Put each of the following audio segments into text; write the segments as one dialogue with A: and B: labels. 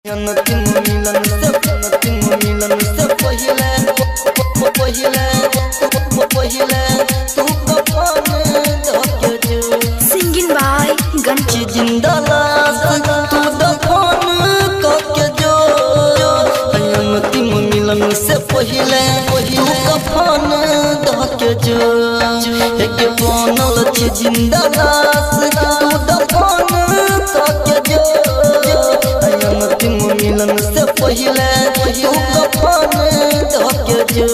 A: अंतिम मिलन से पहिले तू कफन धके जो
B: सिंगिंग बाय
A: गंची जिंदा लाश तू दफन करके जो अंतिम मिलन से पहिले तू कफन धके जो एक बनल छी जिंदा लाश तू दफन करके जो अंतिम मिलन से पहिले तू कफन धके जो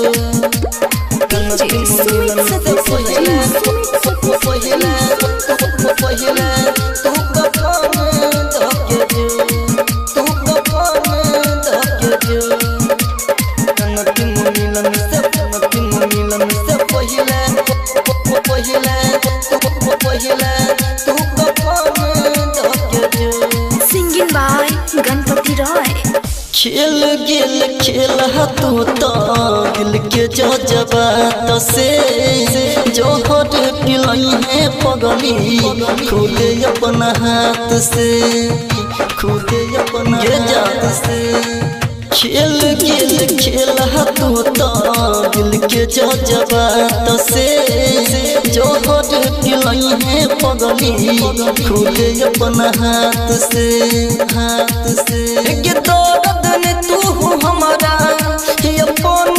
A: अंतिम मिलन से पहिले तू कफन धके जो अंतिम मिलन से पहिले तू कफन धके जो
B: सिंगिंग बाय गणपति रॉय।
A: खेल गेल खेल तू तो दिल के जज्बात से जो हट पिलाई है पगली खुदे अपना हाथ से खुदे अपना जात से खेल गेल खेल तू तो दिल के जज्बात से जो हट पिलाई है पगली खुदे अपना हाथ से के दर्द ने तू हमारा अपन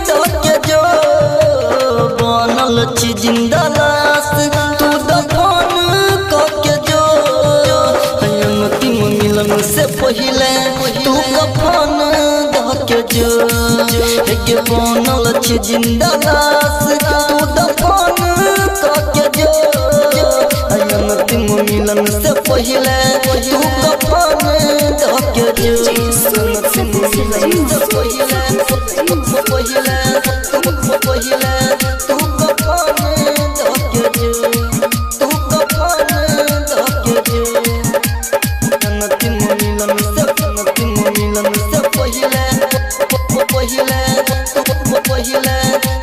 A: धके जो बनल छी जिंदा लाश तू दफन करके जो अंतिम मिलन से पहिले तू कफन धके जो के बनल छी जिंदा लाश तू दफन करके जो अंतिम मिलन से पहिले तू कफन धके जो अंतिम मिलन से पहिले तू कफन धके जो तू कफन धके जो अंतिम मिलन से पहिले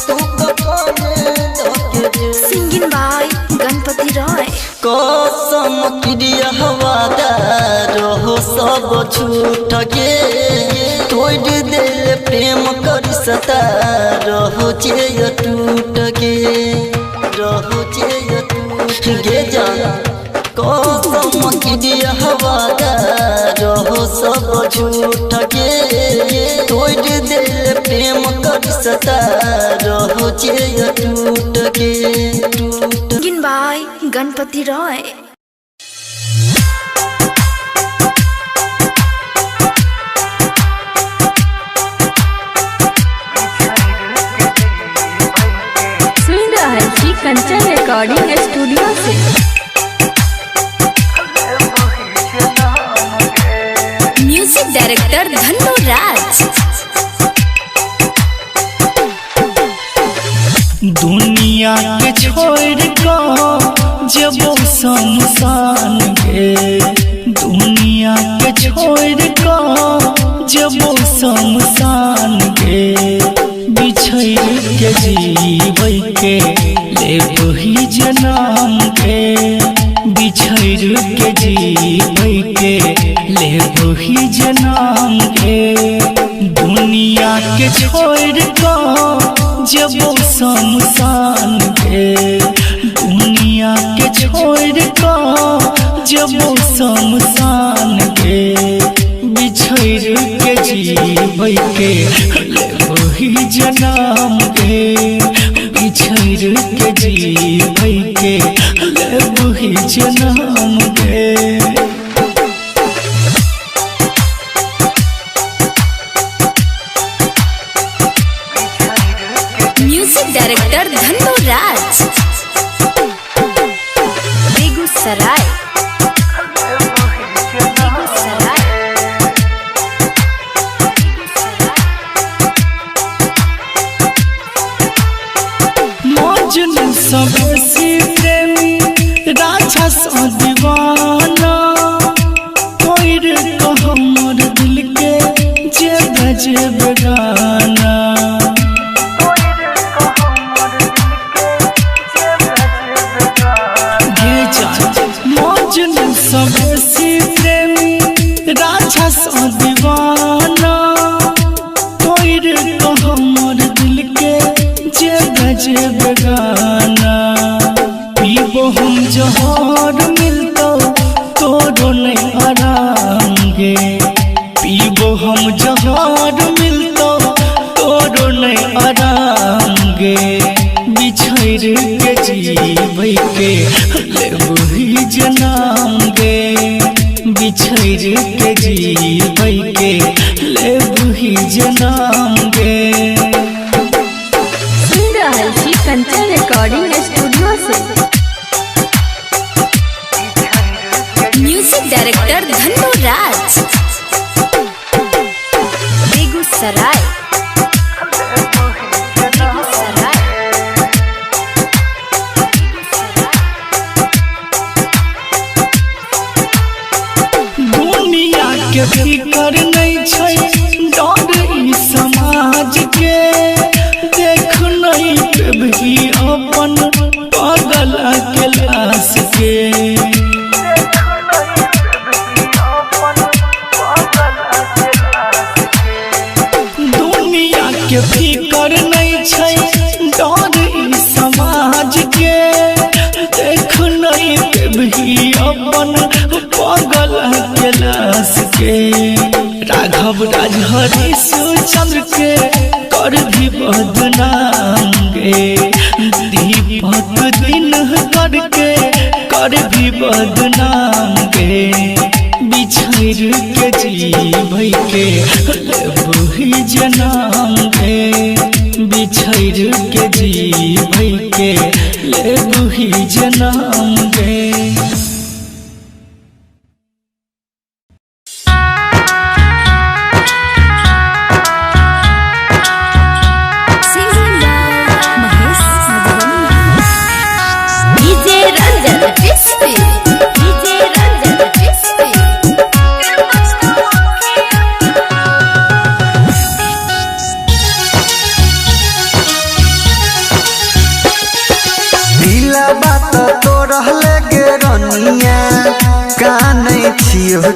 A: तू कफन धके जो
B: सिंगिंग बाय गणपति रॉय।
A: कसम क्रिया हवादार हो सब छूट गे तोड़ दिल प्रेम कर सता रहो जे टूट गे गे जाना कसम क्रिया हवादार हो सब छूट गे तोड़ दिल प्रेम कर सता रहो जे टूट गे
B: सिंगिंग बाय गणपति रॉय।
C: सुन रहा है जी कंचन रिकॉर्डिंग स्टूडियो से।
B: म्यूजिक डायरेक्टर धन्नो राज।
D: दुनिया के छोड़ को जब शमशान गे दुनिया के छोड़ को जब शमशान गे बिछड़ के जीवै के ले वही जन्म के बिछड़ के जीवै के ले वही जन्म के दुनिया के छोड़ को जब शमशान गे दुनिया के छोड़ को जब शमशान गे बिछड़ के जीवै के ले वही जन्म गे बिछड़ के जीवै के ले वही जन्म गे।
B: म्यूजिक डायरेक्टर धन्नो राज। बेगूसराय।
D: मजनू सबसे प्रेमी राजा सा दीवाना कोई रे हमर दिल के जे बजे बेगाना गे जा दीवाना तोर को हमर दिल के जे बजे बेगाना पीबो हम जहर मिलतो तोरो नहीं आराम गे पीबो हम जहर मिलतो तोरो नहीं आराम गे बिछड़ के जीबै के लेबही जनाम गे बिछड़ के जीबै के लेबही जनाम गे।
C: सुन रहल छी कंचन रिकॉर्डिंग स्टूडियो से।
B: म्यूजिक डायरेक्टर धन्नो राज, बेगूसराय।
D: दुनिया के फिकर नहीं छै डर ई समाज के देख नहीं पेबही अपन पागल के लाश के दुनिया के फिकर नहीं छै डर ई समाज के देख नहीं पेबही अपन पागल के लाश के राघव राजहरी चंद्र के कर भी बदनाम गे दीपक दिन करके कर भी बदनाम गे बिछड़ के जीबै के लेबही जनाम गे बिछड़ के जीबै के लेबही जनाम गे।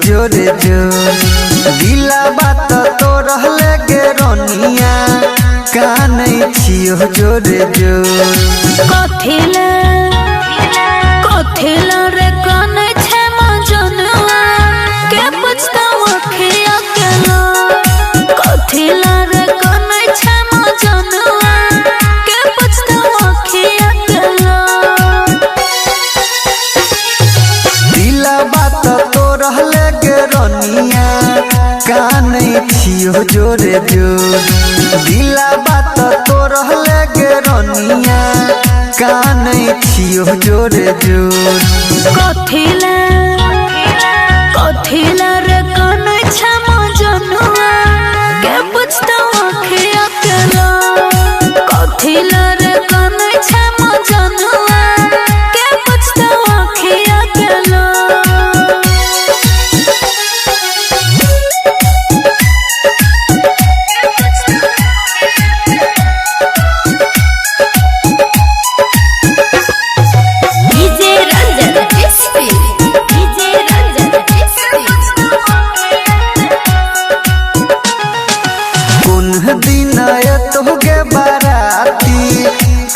A: जोरे जोर दिला बात तो रहले गे रोनिया कानै छियो जोरे जोर
B: कथिला रे कानै छै मजनुआ के पुछतावा खिया केला कथिला रे कानै छै मजनुआ के पुछतावा खिया केला
A: दिला बात तो रहले गे रोनिया कानै छियो जोरे जोर दिला बात तो रहले गे रोनिया कानै छियो जोरे जोर
B: कथिला रे कानै छै मजनुआ के पुछतावा खिया केला कथिला रे कानै छै मजनुआ के पुछतावा खिया केला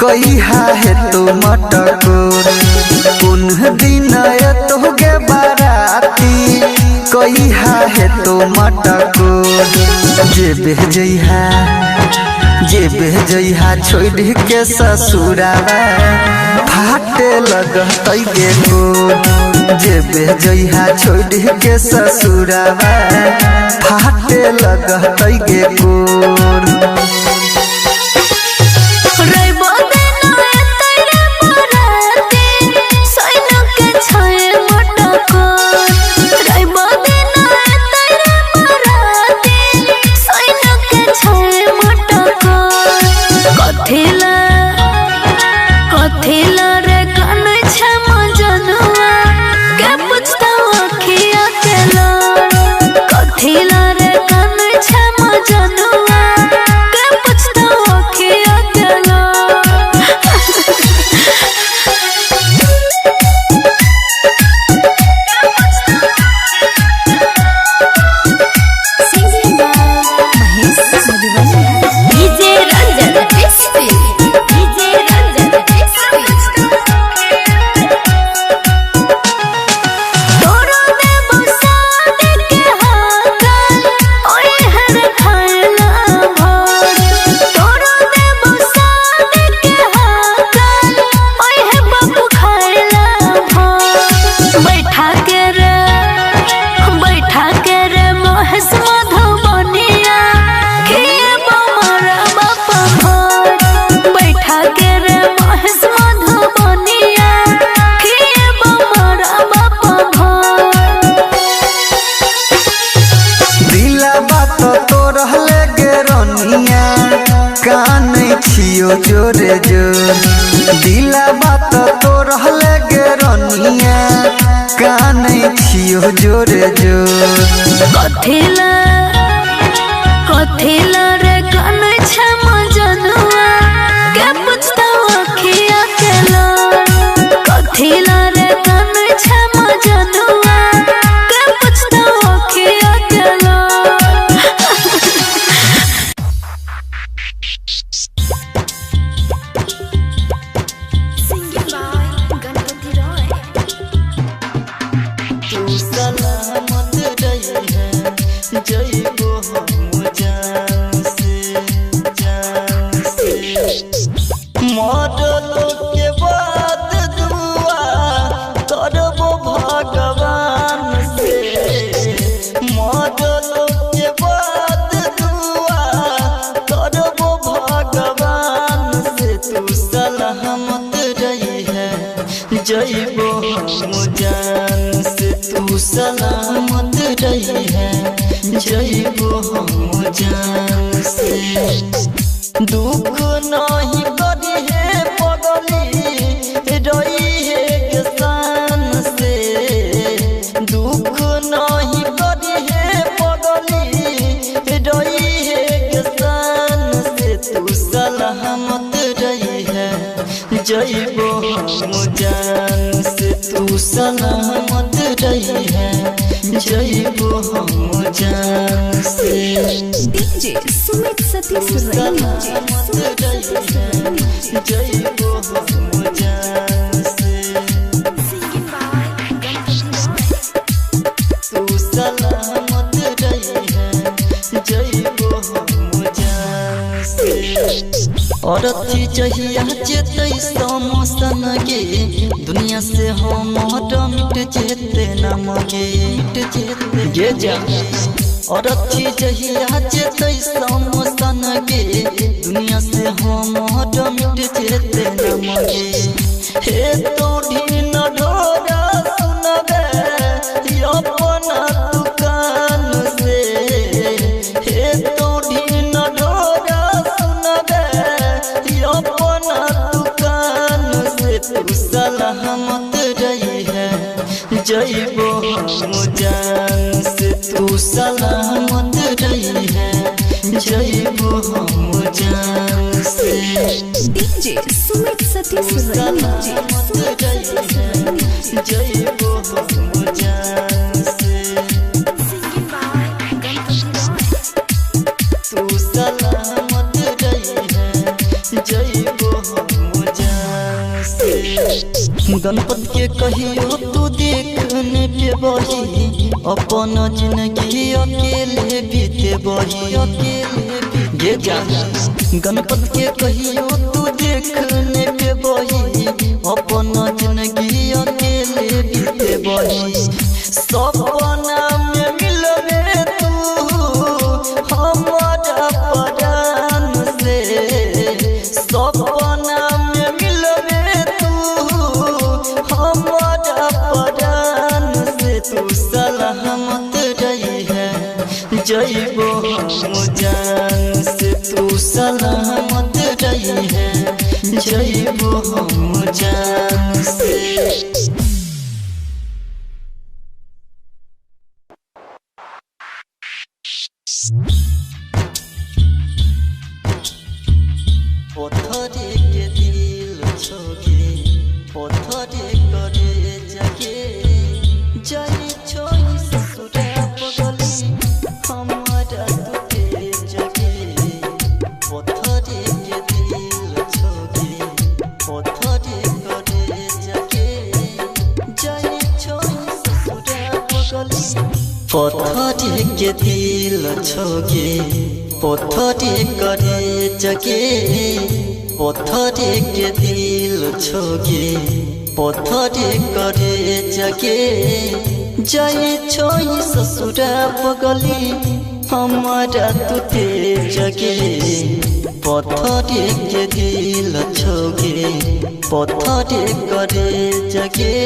A: कहिया है तो मटकोर कुन दिन तो गे बाराती कहिया है तो मटकोर जे बेजइहा छोड़ के ससुरावा फाटे लगतै गे गोर जे बेजइहा छोड़ के ससुरावा फाटे लगतै गे गोर
B: कथिला रे कानै छै मजनुआ के पुछतावा खिया केला कथिला रे कानै छै मजनुआ के पुछ
A: रहले गे रनिया कान छियो जोरे जोर दिला बात तो रहले गे रनिया कान छियो जोरे जोर
B: कथिला रे कान छम जनुआ के पूछता अखिया के लो कथिला रे कान छम जनुआ के पूछता अखिया के लो सिंगिंग बाय गणपति रॉय
D: तू सलामत रही है जय को हम जान से मरलो के बाद दुआ करबो भगवान से मरलो के बाद दुआ करबो भगवान से तू सलामत रही है जइबो हम जान से तू सलामत रही है जइबो हम जान से दुख नहीं करी है पगली रही है शान से दुख नहीं करी है पगली रही है शान से तू सलामत रही है जइबो हम जान से तू सलामत रही है जइबो हम जान से
C: डीजे सुमित सतीश
D: सलामत रही है जइबो हम जान से
B: सिंगिंग बाय गणपति रॉय
D: तू सलामत रही है जइबो हम जान से औरती जहिया जेते समसन गे दुनिया से हम मिट जेते नाम गे मिट जेते गे जा औरती जहिया जेते समसन गे दुनिया से हम मिट जेते नाम गे हे तोड़ी न ढोरा सुनबे अपना दुकान से हे तोड़ी न ढोरा सुनबे अपना दुकान से तू सलामत रही है जइबो हम जान से तू सलामत रही है जइबो हम जान से
C: डीजे सुमित सतीश
D: सलामत रही है जइबो हम जान से
B: सिंगिंग बाय गणपति रॉय
D: तू सलामत रही है जइबो हम जान से गणपत के कहियो तू देखने पे बही अपन जिंदगी अकेले बीते बही अकेले गे जा गणपत के कहियो तू देखने पे बही अपन जिंदगी अकेले बीते बही सपना में मिलबे तू हमारा परान से सपना में मिलबे तू हमारा परान से तू सलामत रही है जइबो हम जान से तू सलामत रही है जइबो हम जान से पत्थरे के दिल छोगे पत्थरे करे जगे जाई छोई ससुरा पगली हमारा तुके जगे पत्थरे के दिल छोगे पत्थरे करे जगे जाई छोई ससुरा पगली पत्थरे के दिल छोगे पत्थरे करे जगे पत्थरे के दिल छोगे पत्थरे करे जगे जाए छोई ससुरा पगली हमारा तुते जगे पत्थरे के दिल छोगे पत्थरे करे जगे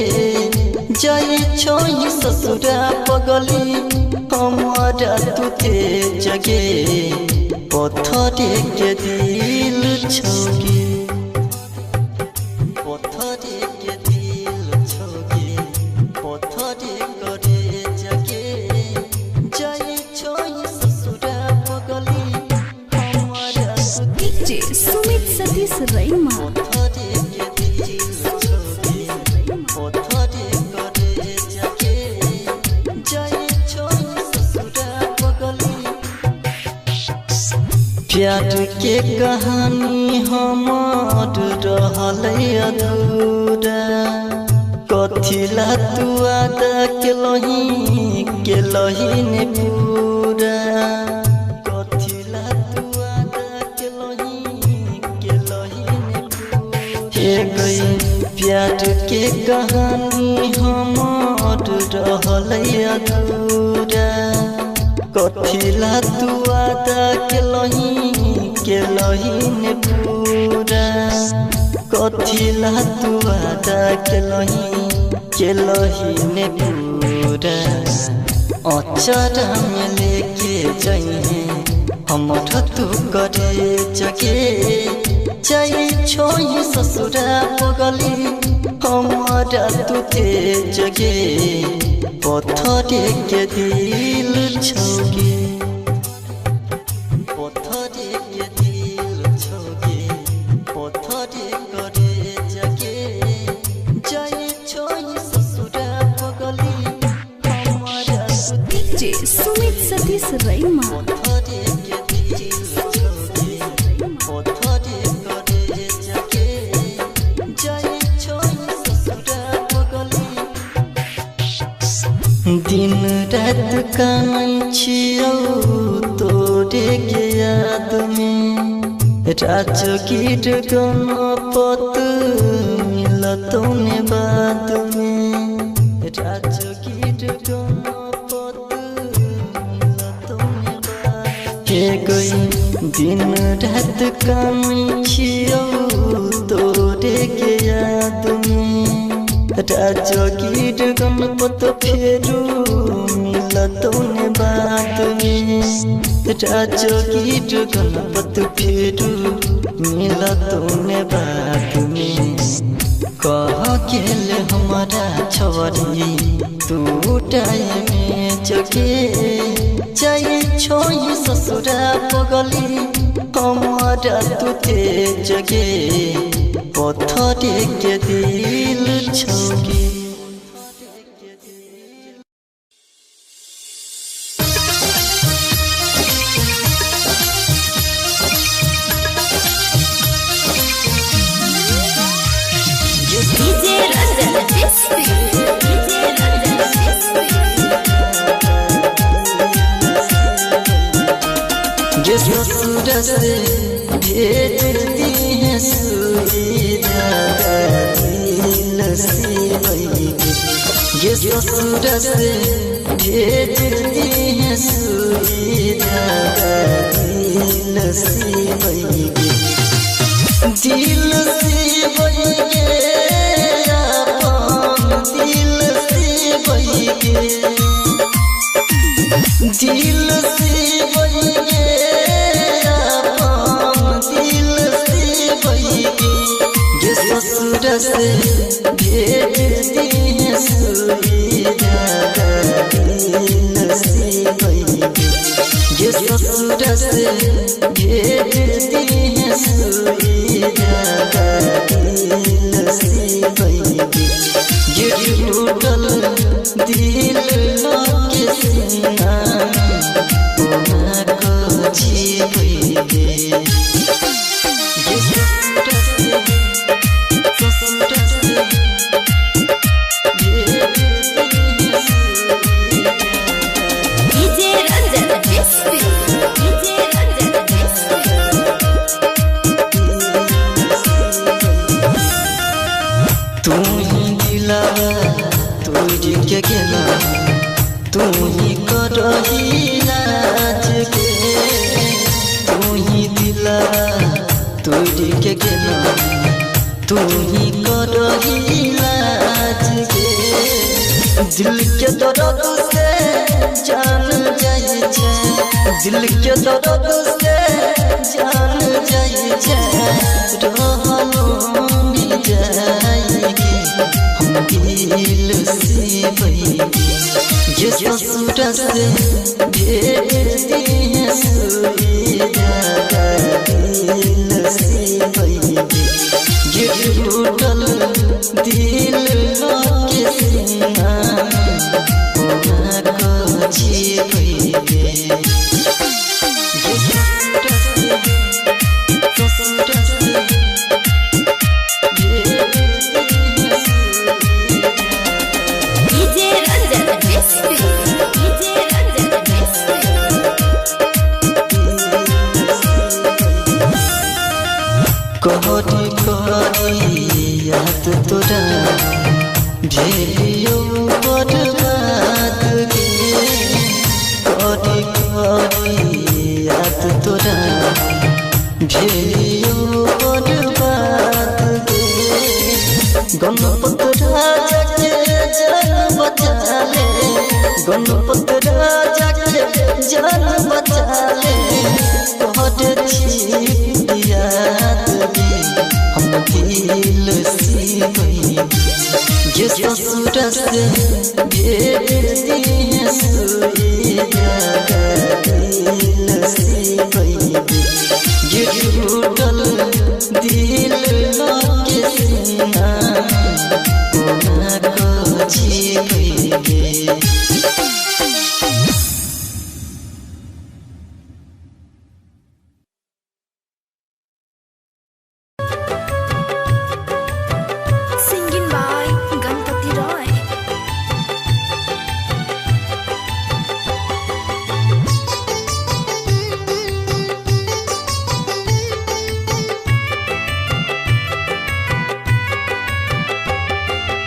D: जाई छोई ससुरा पगली हमारा तुते जगे पत्थरे के दिल छोगे पत्थरे के दिल छोगे पत्थरे करे जगे जाई छोई ससुरा पगली हमारा
C: डीजे सुमित सतीश रैमा
D: पत्थरे के दिल छोगे पत्थरे करे जगे जाई छोई ससुरा पगली प्यार के कहानी हमार रहल अधूरा कथिला तू आदा के लही ने पूरा कथिला तू आदा के लही ने पूरा हे गई प्यार के कहानी हमार रहल अधूरा कथिला तू आदा के लही ने पूरा कथिला तू आदा के लही ने पूरा अचारा में लेके जाइए हम तू करे जगे जाई छोई ससुरा पगली हमारा तुते जगे पत्थरे के दिल छोगे पत्थरे के दिल छोगे पत्थरे करे जगे जाई छोई ससुरा पगली हमारा
C: डीजे सुमित सतीश रैमा
D: पत्थरे के दिल छोगे पत्थरे करे जगे जाई छोई ससुरा पगली दिन रात कानै छियौ तोरे के याद में राजगीर गणपत मिलतौ ने बाद में राजगीर गणपत मिलतौ ने बाद के गई दिन रात कानै छियौ तोरे के याद में राजगीर गणपत फेरू मिलतौ ने बाद में राजगीर गणपत फेरू मिलतौ ने बाद में कह गेल हमारा छवरी तू टाइम में जगे जाई छोई ससुरा पगली हमारा तुते जगे पत्थरे के दिल छोगे
C: डीजे रंजन
D: ये ससुर से भेज दी है सुविधा दिल सिवई ये ससुर से भेज दी है सुविधा दिल सिवई दिल सिवई के अपन दिल सिवई के दिल सिवई के ये ससुर से भेज दी है सुविधा दिल सिवई ये ससुर से भेज दी है सुविधा दिल सिवई ये टूटल दिल के सीना कोना को जीवे
C: डीजे रंजन
D: तू ही दिला तू के गेला तू ही करही लाज दिल के दर्द से जान जाई छे दिल के दर्द से जान जाई छे रहलो मिल जाएगी हम दिल से बहेगी ये ससुर से भेजती है सुईया दिल से बहेगी ये टूटल दिल के सीना को जी बहेगी
B: डीजे रंजन मिस्त्री डीजे रंजन मिस्त्री
D: कोहरी कोहरी याद तोरा भेलियो बर्बाद गे कोहरी कोहरी याद तोरा भेलियो बर्बाद गे गणपत राजा के जान बचा ले गणपत राजा के जान बचा ले तोहर छी याद गे हम दिल से बहेगी ये ससुर से भेजती है सुईया दिल से बहेगी ये टूटल दिल के सीना को जी बहेगी
B: सिंगिंग बाय गणपति रॉय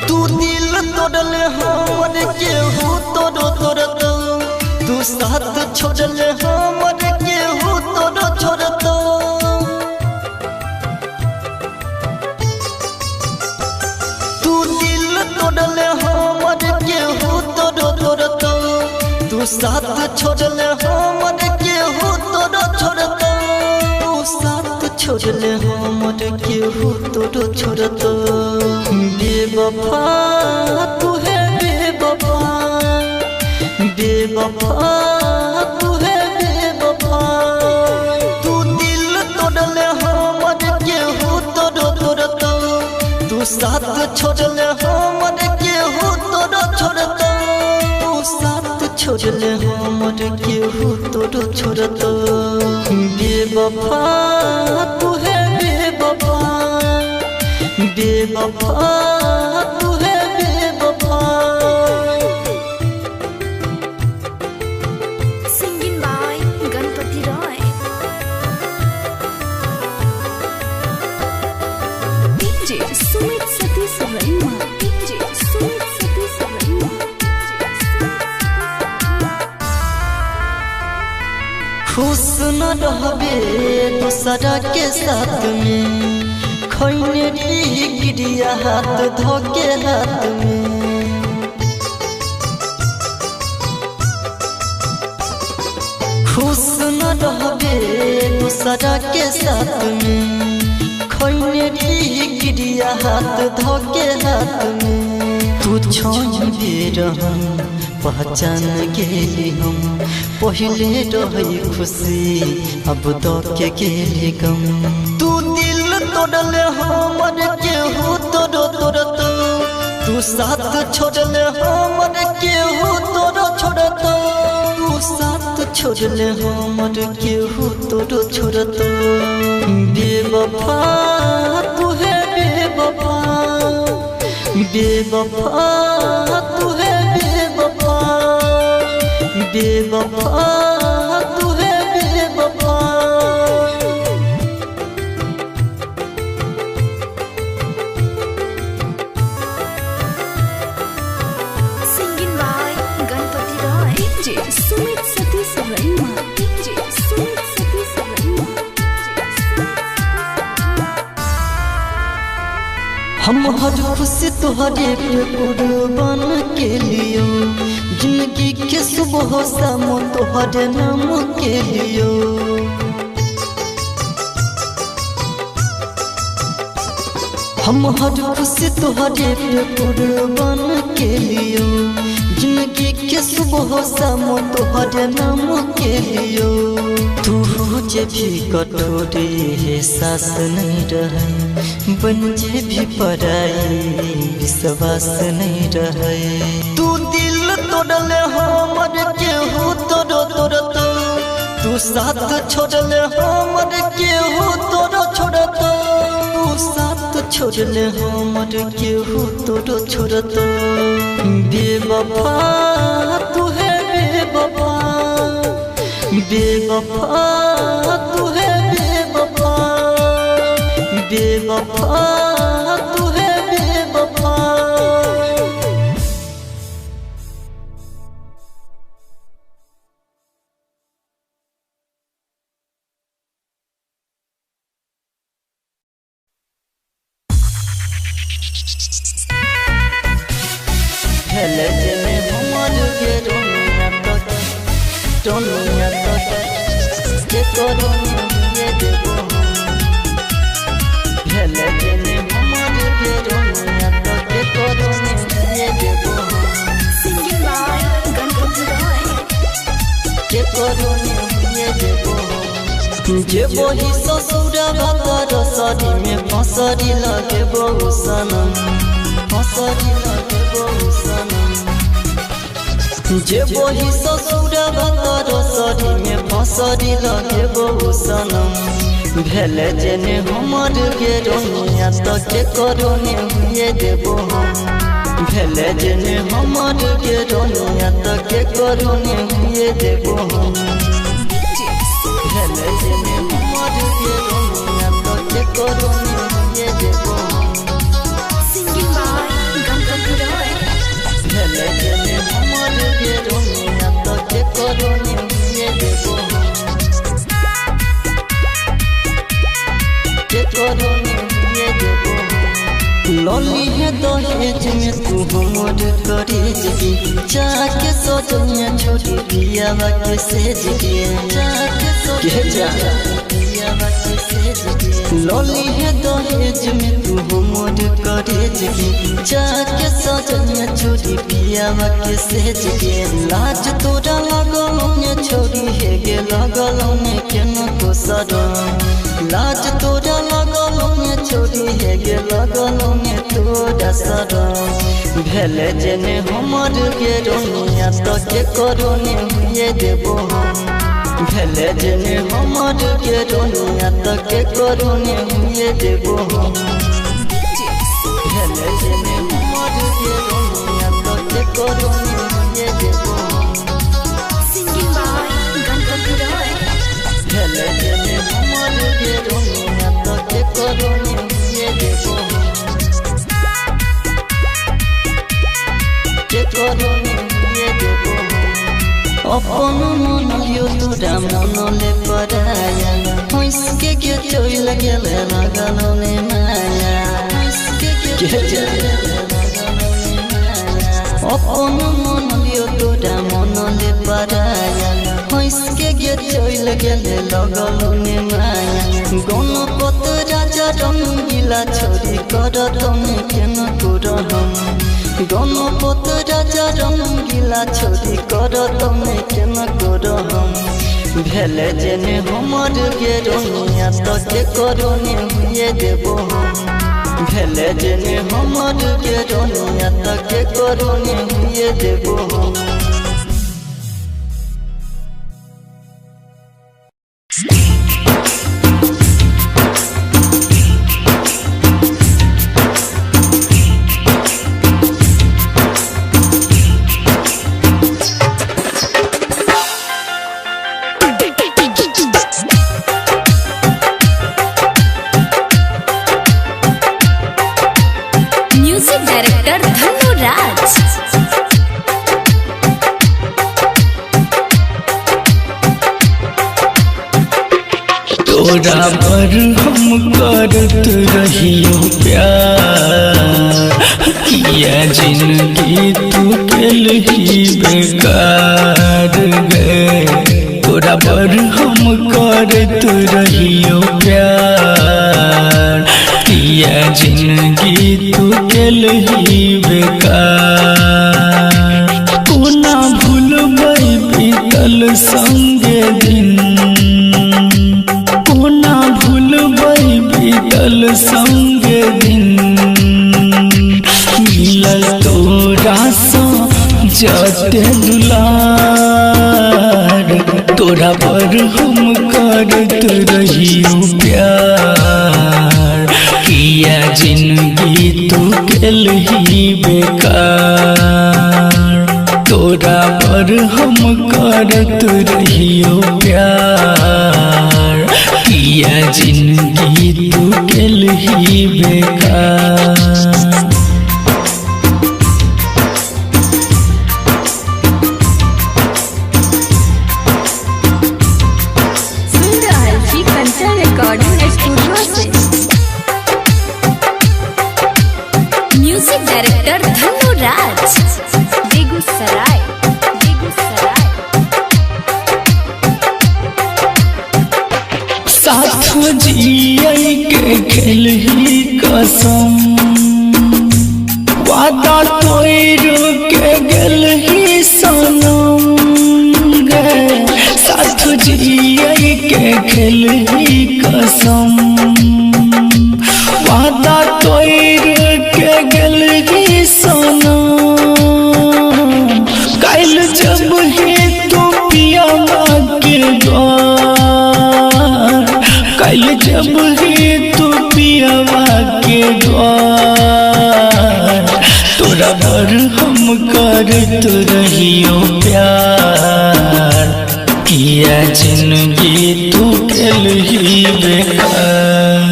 D: तू दिल तोड़ले हमर केहू तोड़ो तोड़तो तू साथ छोड़ले हमर केहू तोड़ो छोड़तो तू दिल तोड़ले हमर केहू तोड़ो तोड़तो तू साथ छोड़ले हमर केहू तोड़ो छोड़तो तू साथ छोड़ले हमर केहू तोड़ो छोड़तो बेवफा तू है बेवफा बेवफा तू है बेवफा तू दिल तोड़ले हमर केहू तोड़ो तोड़तो तू साथ छोड़ले हमर केहू तोड़ो छोड़तो तू साथ छोड़ले हमर केहू तोड़ो छोड़तो बेवफा तू है बेवफा बेवफा तू है बेवफा
B: singing by Ganpati Roy
C: DJ Sumit Satish Raina DJ Sumit Satish रैना
D: खुश न रहबे दूसरा के साथ में खैने री गिरिया हाथ धोके हाथ में खुश न रहबे दूसरा के साथ में खैने री गिरिया हाथ धोके हाथ में तू छोड़ बेर हम पहचान गेली हम पहले रही खुशी अब तो के गेली गम तू दिल तोड़ले हमर केहू तोड़ो तोड़तो तू साथ छोड़ले हमर केहू तोड़ो छोड़तो तू साथ छोड़ले हमर केहू तोड़ो छोड़तो बेवफा तू है बेवफा बेवफा तू है बेवफा बेवफा तू है बेवफा
B: singing by Ganpati Roy
C: DJ Sumit Satish Raina DJ Sumit Satish रैना
D: हम हर खुशी तुहरे पे कुर्बान के लियो जिंदगी के सुबह शाम तुहरे नाम के लियो हम हर खुशी तुहरे पे कुर्बान के लियो जिंदगी के सुबह शाम तुहरे नाम के लियो तू जे भी कटोरे है सास नहीं रहे बन जे भी पराई विश्वास नहीं रहे तू दिल तोड़ले हमर केहू तोड़ तोड़ तू साथ छोड़ले हमर केहू तोड़ छोड़ तू साथ छोड़ले हमर केहू तोड़ छोड़ बेवफा तू है बेवफा बेवफा तू है बेवफा बेवफा तू है बेवफा हेले जने हमर के रोनिया तक के करो ये देबो हेले जने हमर के रोनिया तक के करो ये देबो
B: Singing by Ganpati Roy.
D: के करो ये देबो जे वही ससुरा बातर सरी में फसरी लगे बहु सनम फसरी लगे बहु सनम जे वही ससुरा बातर सरी में फसरी लगे बहु सनम भेले जेने हमर के रोनिया तक के करो ये देबो भेले जेने हमर के रोनिया तक के करो ये देबो भेले जेने हमर के रोनिया तक के करो ये देबो
B: Singing by Ganpati Roy.
D: भेले जेने हमर के रोनिया तक के करो ये देबो के करो ये देबो लॉली है दहेज में तू हमर करेज की जाके सोचनिया छोड़ी दिया के सेज के जाके सोचनिया दिया के सेज के लॉली है दहेज में तू हमर करेज की जाके सोचनिया छोड़ी दिया के सेज के लाज तोरा लगल ने छोड़ी है गे लगल ने केनो तो सदम लाज तोरा लगल ने छोड़ी है गे लगल ने तोरा सदम भेले जेने हमर के रोनिया तक के करो ये देबो भेले जेने हमर के रोनिया तक के करो ये देबो भेले जेने हमर के रोनिया तक के करो ये देबो
B: Singing by Ganpati Roy.
D: भेले जेने हमर के रोनिया तक के करो ये देबो के करो ये देबो अपन मन लियो तोरा मन ले पराया हंस के चोइल गेले लगल ने माया हंस के चोइल अपन मन लियो तोरा मन ले पराया हंस के चोइल गेले लगल ने माया गणपत राजा रंगीला छोरी करत ने केन करहम गणपत राजा रंगीला छोरी करत ने केन करहम भेले जेने हमर के रोनिया तक के करो ये देबो भेले जेने हमर के रोनिया तक के करो ये देबो
C: म्यूजिक डायरेक्टर धनु राज।
E: तोरा पर हम करत रहियो प्यार, किया जिंदगी तू केल ही बेकार गे। तोरा पर हम करत रहियो प्यार, किया जिंदगी तू केल ही बेकार। कोना भूलबै बीतल संगे दिन, कोना भूलबै बीतल संगे दिन। मिलल तोरा सँ जते दुलार, तोरा पर हम करत रहियो प्यार, किया जिंदगी तू केल ही बेकार। तोरा पर हम करत रहियो प्यार, किया जिंदगी तू केल ही बेकार।
C: सुन रहल छी कंचन रिकॉर्डिंग स्टूडियो से।
B: म्यूजिक डायरेक्टर धनु राज, बेगूसराय, बेगूसराय।
E: साथ जियै के खेल ही कसम, वादा तोड़ के गेल ही सनम गे। साथ जियै के खेल ही कसम, वादा तोड़ के गेल ही सनम। काल जब ही तू पियावा के द्वार, काल जब ही तू पियावा के द्वार। तोरा पर हम करत रहियो प्यार, किया जिंदगी तू केल ही बेकार।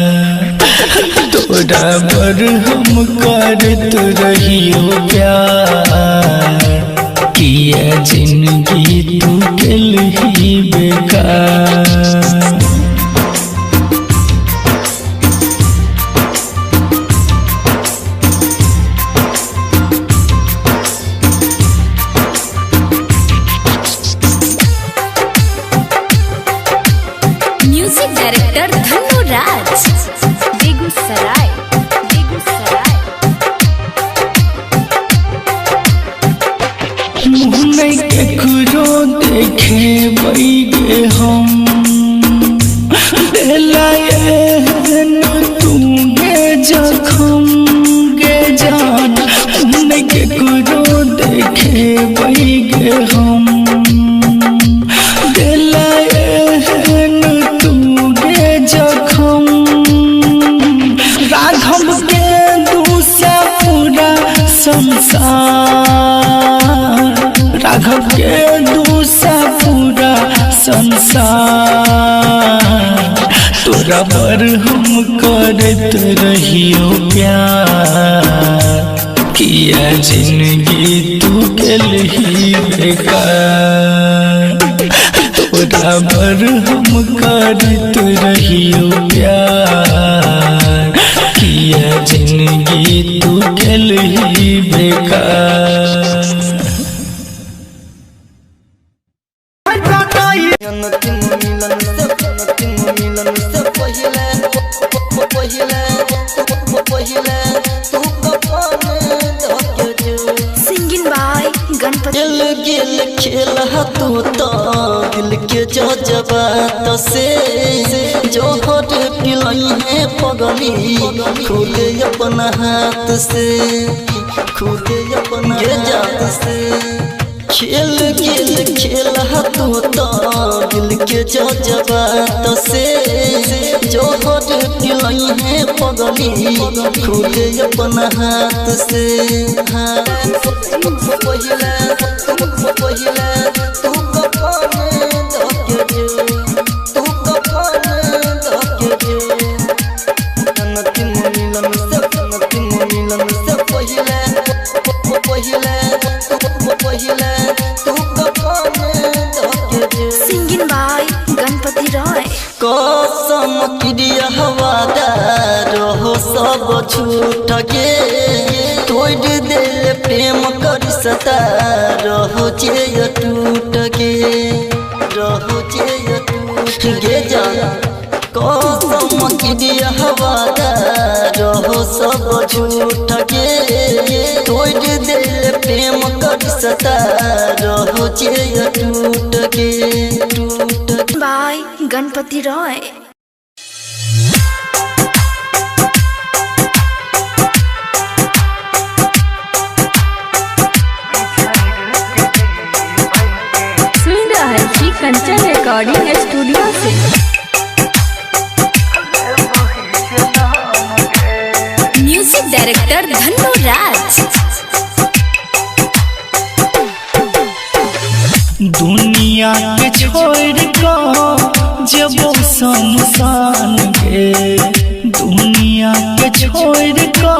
E: तोरा पर हम करत रहियो प्यार, किया जिंदगी तू केल ही बेकार।
B: म्यूजिक डायरेक्टर धनु राज, बेगूसराय, बेगूसराय।
E: मुँह नहीं केकरो देखे बैगे हम, दिलायन तू गे जखम गे जान। मुँह नहीं केकरो देखे बैगे हम, दिलायन तू गे जखम। राघव के दूसरा पूरा संसार, राघव के दूसरा पूरा संसार। तोरा पर हम करत रहियो प्यार, किया जिंदगी तू केल ही बेकार। तोरा पर हम करत रहियो प्यार, किया जिंदगी तू केल ही बेकार।
B: Singing by Ganpati.
D: दिल गिल खेल तू तो दिल के जज्बात से, जो हट पिलाई है पगली खुद अपना हाथ से, खुद अपना जात से। खेल गिल खेल तू तो दिल के जज्बात से, जो हट पिलाई है पगली खुद अपना हाथ से।
B: Singing by Ganpati Roy.
D: कसम क्रिया हवादार हो सब झूठ के तोड़ दे प्रेम कर सता रहो जे टूट के रहो जे टूट गे जाना कसम क्रिया हवादार हो सब झूठ के तोड़ दे प्रेम कर सता रहो जे टूट के टूट
B: बाय गणपति रॉय।
C: सुन रहा है जी कंचन रिकॉर्डिंग स्टूडियो से।
B: म्यूजिक डायरेक्टर धन्नो राज।
E: दुनिया के छोड़ को जब शमशान गे दुनिया के छोड़ को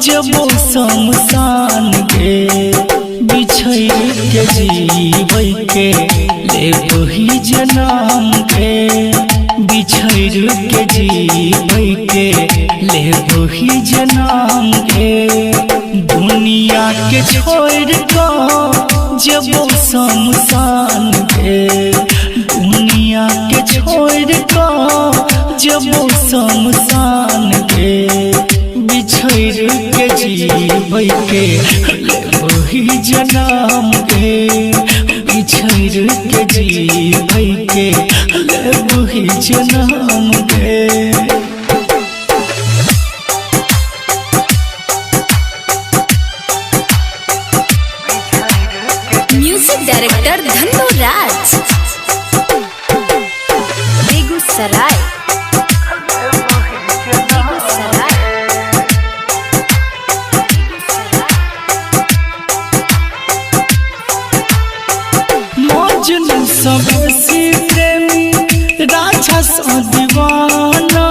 E: जब शमशान गे बिछड़ के जीवै के ले वही जन्म के बिछड़ के जीवै के ले वही जन्म के दुनिया के छोड़ को जब शमशान गे दुनिया के छोड़ को जब शमशान गे बिछड़ के जीवै के ले वही जन्म गे बिछड़ के जीवै के ले वही जन्म गे।
B: म्यूजिक डायरेक्टर धन्नो राज। बेगूसराय
E: मजनू सबसे प्रेमी राक्षस दीवाना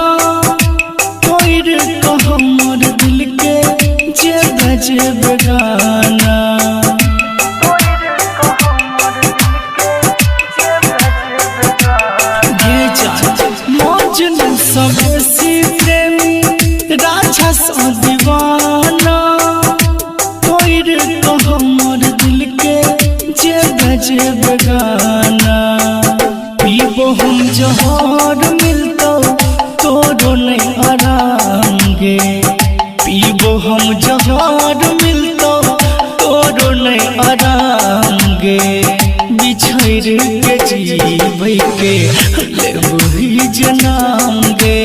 E: तोड़ को हमर दिल के जे बेगाना मजनू सबसे प्रेमी राक्षस दीवाना तोड़ को हमर दिल के जे बेगाना पीबो हम जहर मिलतो तोरो नहीं आराम गे पीबो हम जहर मिलतो तोरो नहीं आराम गे बिछड़ के जीवै के ले वही जन्म गे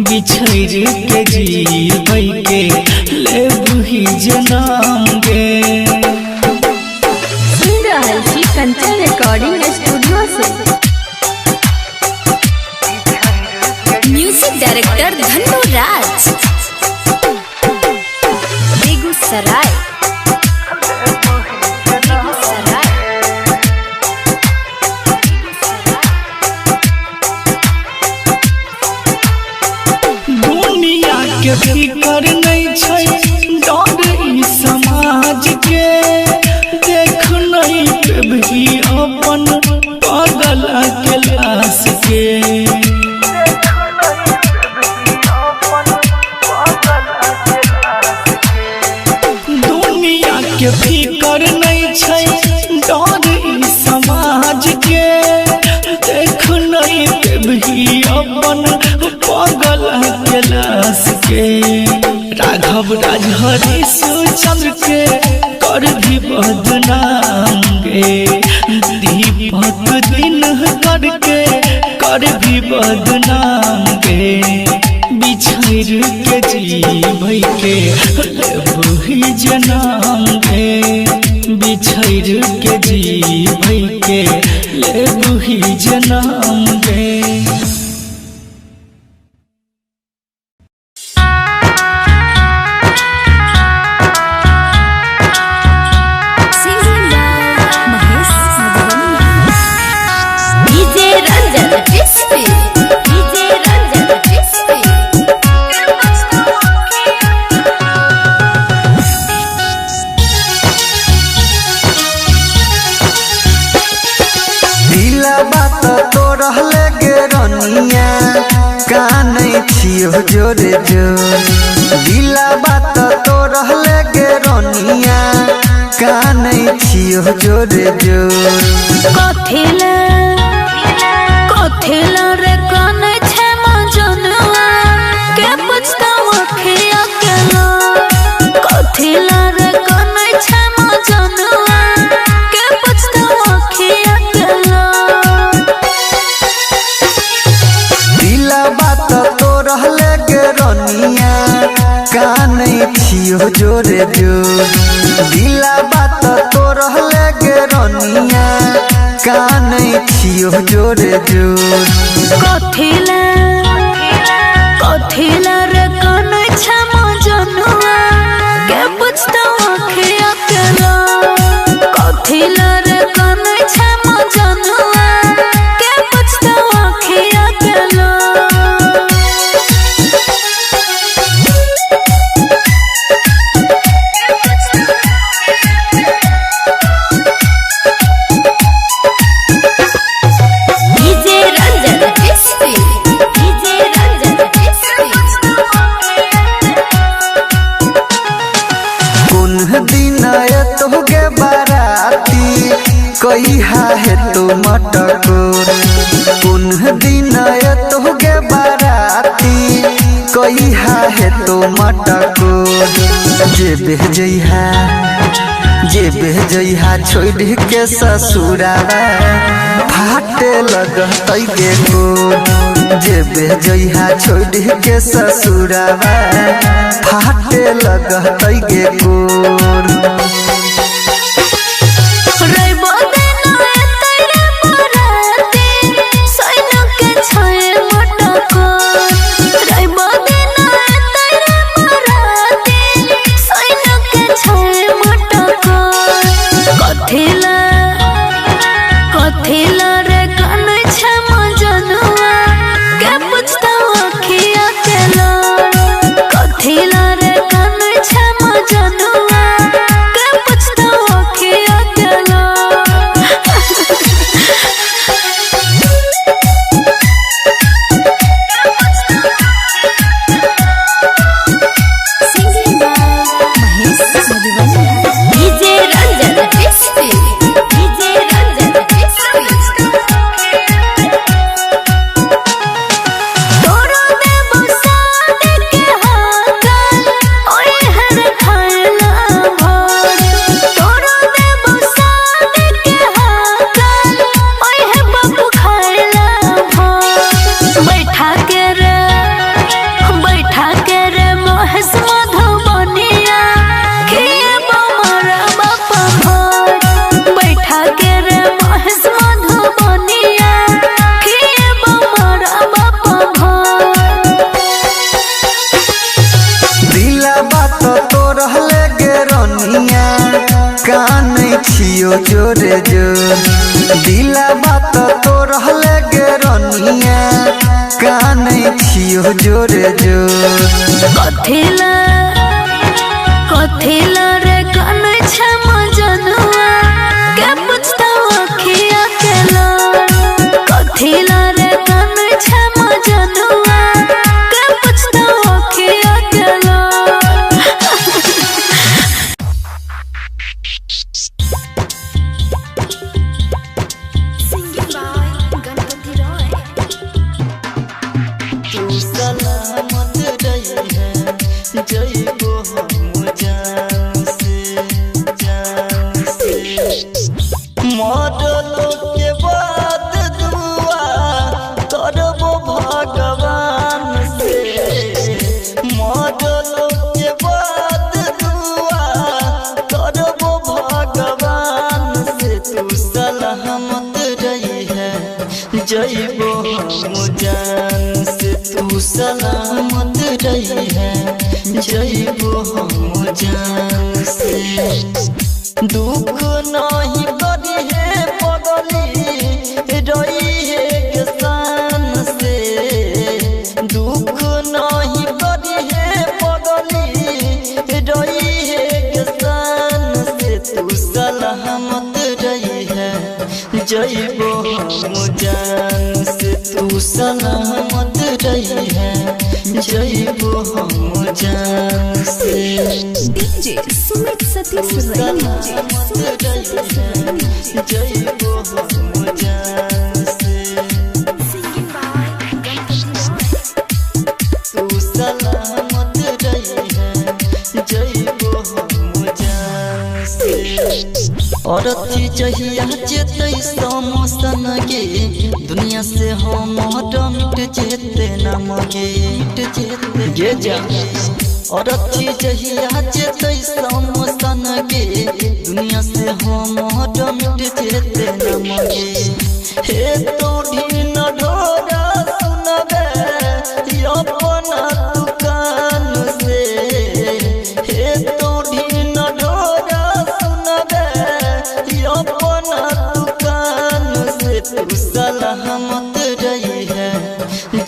E: बिछड़ के जीवै के ले वही जन्म गे।
C: सुन रहा है जी कंचन रिकॉर्डिंग स्टूडियो से।
B: म्यूजिक डायरेक्टर धन्नो राज। बेगूसराय
E: दुनिया के फिकर नहीं छै डर ई समाज के देख नहीं पेबही अपन पागल के लाश के दुनिया के फिकर नहीं छै डर ई समाज के देख नहीं पेबही अपन पागल के लाश के राघव राजहरी चंद्र के कर भी बदनाम गे दीपक दिन करके कर भी बदनाम गे बिछड़ के जीवै के ले वही जन्म गे बिछड़ के जीवै के ले वही जन्म गे।
A: दिला बात तो रहले गे रनिया कानै छियो जोरे जोर दिला बात तो रहले गे रनिया कानै छियो जोरे जोर
C: कथिला रे कानै छे मजनुआ के पुछतावा खिया के लो कथिला रे कानै छे मजनुआ के पुछतावा खिया के लो
A: दिला बात तो रहले गे रनिया कानै छियो जोरे जोर दिला बात तो रहले गे रनिया कानै छियो जोरे जोर
C: कथिला रे कानै छे मजनुआ के पुछतावा खिया के लो कथिला रे कानै छे मजनुआ के पुछतावा खिया के लो
B: DJ Ranjan SP DJ Ranjan SP
A: कुन दिन तोहगे बाराती कहिहा है तो मटकोर कुन दिन तोहगे बाराती कहिहा है तो मटकोर जे बेजइहा छोड़ के ससुरावा फाटे लगतै गे कोर जे बेजइहा छोड़ के ससुरावा फाटे लगतै गे कोर
C: रइबो देना तेरे बराती सैनो के छए मटको रइबो देना तेरे बराती सैनो के छए मटको कथिला रे कानै छे मजनुआ के पुछतावा खिया के लो कथिला रे कानै छे मजनुआ के पुछतावा खिया के लो
B: singing by Mahesh Madhubani DJ Ranjan SP DJ Ranjan SP
C: तोरो देबो सादे के हाकल ओए हर खाइला भोर तोरो देबो सादे के हाकल ओए हे बाबू खाइला भोर बैठा के रे महेश मधुबनिया खिए बमरा बापा भोर बैठा के रे महेश मधुबनिया खिए बमरा बापा भोर
A: दिला बात तो रहले गे रनिया कानै छियो जोरे जोर दिला बात तो रहले गे रनिया कानै छियो जोरे जोर
C: कथिला रे कानै छे मजनुआ के पुछतावा खिया के लो कथिला रे कानै छे मजनुआ के पुछतावा खिया के लो
B: सिंगिंग बाय गणपति रॉय
D: तू सलामत रही है जइबो हम जान से मरलो के बाद दुआ करबो भगवान से मरलो के बाद दुआ करबो भगवान से तू सलामत रही है जइबो हम जान से तू सलामत रही है जइबो हम जान से दुख नहीं करी है पगली रही है किसान से दुख नहीं करी है पगली रही है किसान से तू सलामत रही है जइबो हम जान से तू सलामत रही है जइबो हम जान से
B: डीजे सुमित सतीश रैना
D: सलामत रही है जइबो हम जान से तू सलामत रही है जइबो हम जान से और थी जहिया जेतै समसन गे दुनिया से हम मिट जेते नाम गे गे जा और थी जहिया जेतै समसन गे दुनिया से हम मिट जेते नाम गे हे तोड़ी न ढोरा सुनबे अपना दुकान से हे तोड़ी न ढोरा सुनबे अपना दुकान से तू सलामत रही है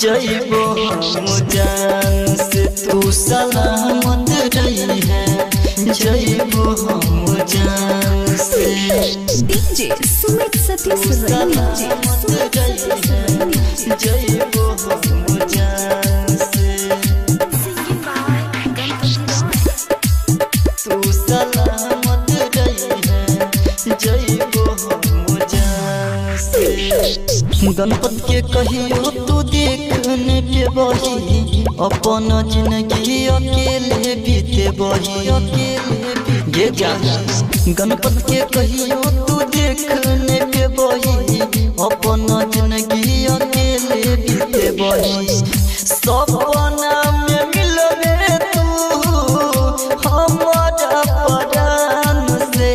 D: जइबो हम जान से तू सलामत रही है जइबो हम जान से
B: डीजे सुमित सतीश रैना
D: सलामत रही है जइबो हम जान से तू सलामत रही है जइबो हम जान से गणपत के कहियो तू देखने पे बही अपन जिंदगी अकेले बीते बही गे जा गणपत के कहियो तू देखने पे बही अपन जिंदगी अकेले बीते बही सपना में मिलबे तू हमारा परान से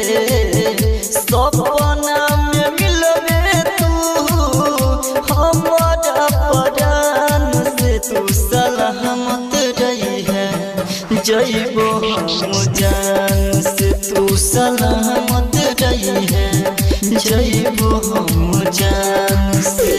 D: सपना में मिलबे तू हमारा परान से तू सलामत रही है जइबो हम जान से तू सलामत रही है जइबो हम जान से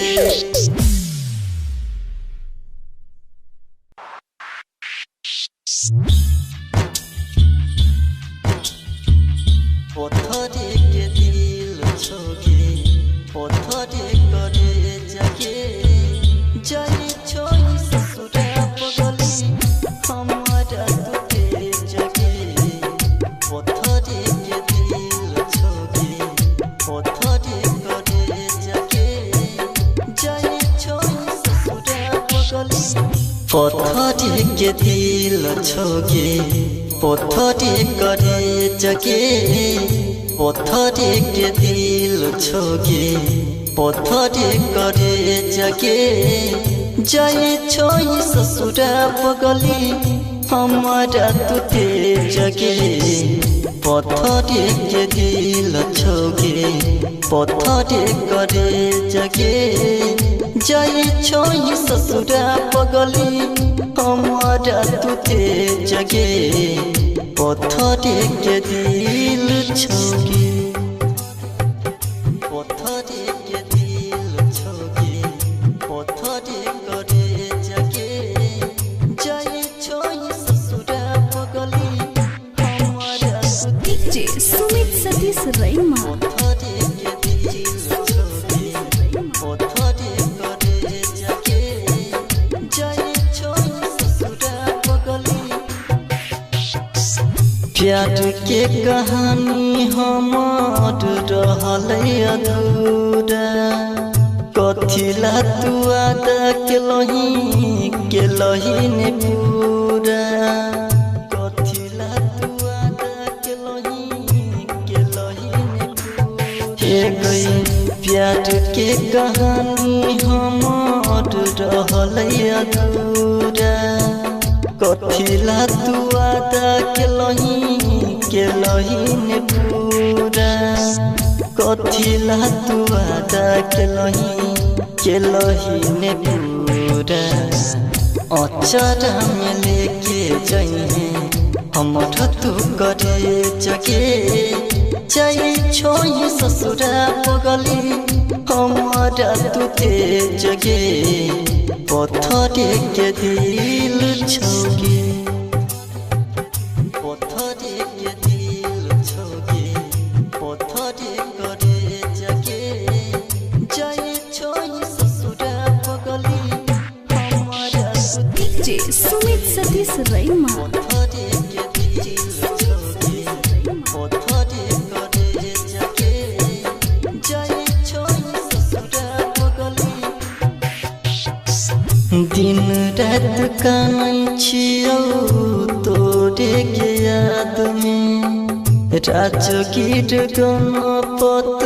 D: पत्थरे के दिल छोगे पत्थरे करे जगे जाई छोई ससुरा पगली हमारा तुते जगे पत्थरे के दिल छोगे पत्थरे करे जगे जाई छोई ससुरा पगली पत्थरे के दिल छोगे पत्थरे करे जगे पत्थरे के दिल छोगे पत्थरे करे जगे जाए छोई ससुरा पगली हमारा तुते जगे पत्थरे के दिल छोगे पत्थरे करे जगे जाए छोई ससुरा पगली हमारा तुते जगे पत्थरे के दिल छोगे पत्थरे के दिल छोगे पत्थरे करे जगे जाए छोई ससुरा पगली हमारा
B: डीजे सुमित सतीश रैना
D: पत्थरे के दिल छोगे पत्थरे करे जगे जाए छोई ससुरा पगली प्यार के कहानी हमार रहल अधूरा कथिला तू आदा के लही ने पूरा कथिला तू आदा के लही ने पूरा हे गई प्यार के कहानी हमार रहल अधूरा कथिला तू आदा के लही ने पूरा कथिला तू आदा के लही ने पूरा अचारा में लेके जइहे हमर तू करे जगे जाई छोई ससुरा पगली हमारा तुते जगे पत्थरे के दिल छोगे पत्थरे के दिल छोगे पत्थरे करे जगे जाई छोई ससुरा पगली
B: सतीश रईमा।
D: दिन रात कानै छियौ तोरे के याद में राजगीर गणपत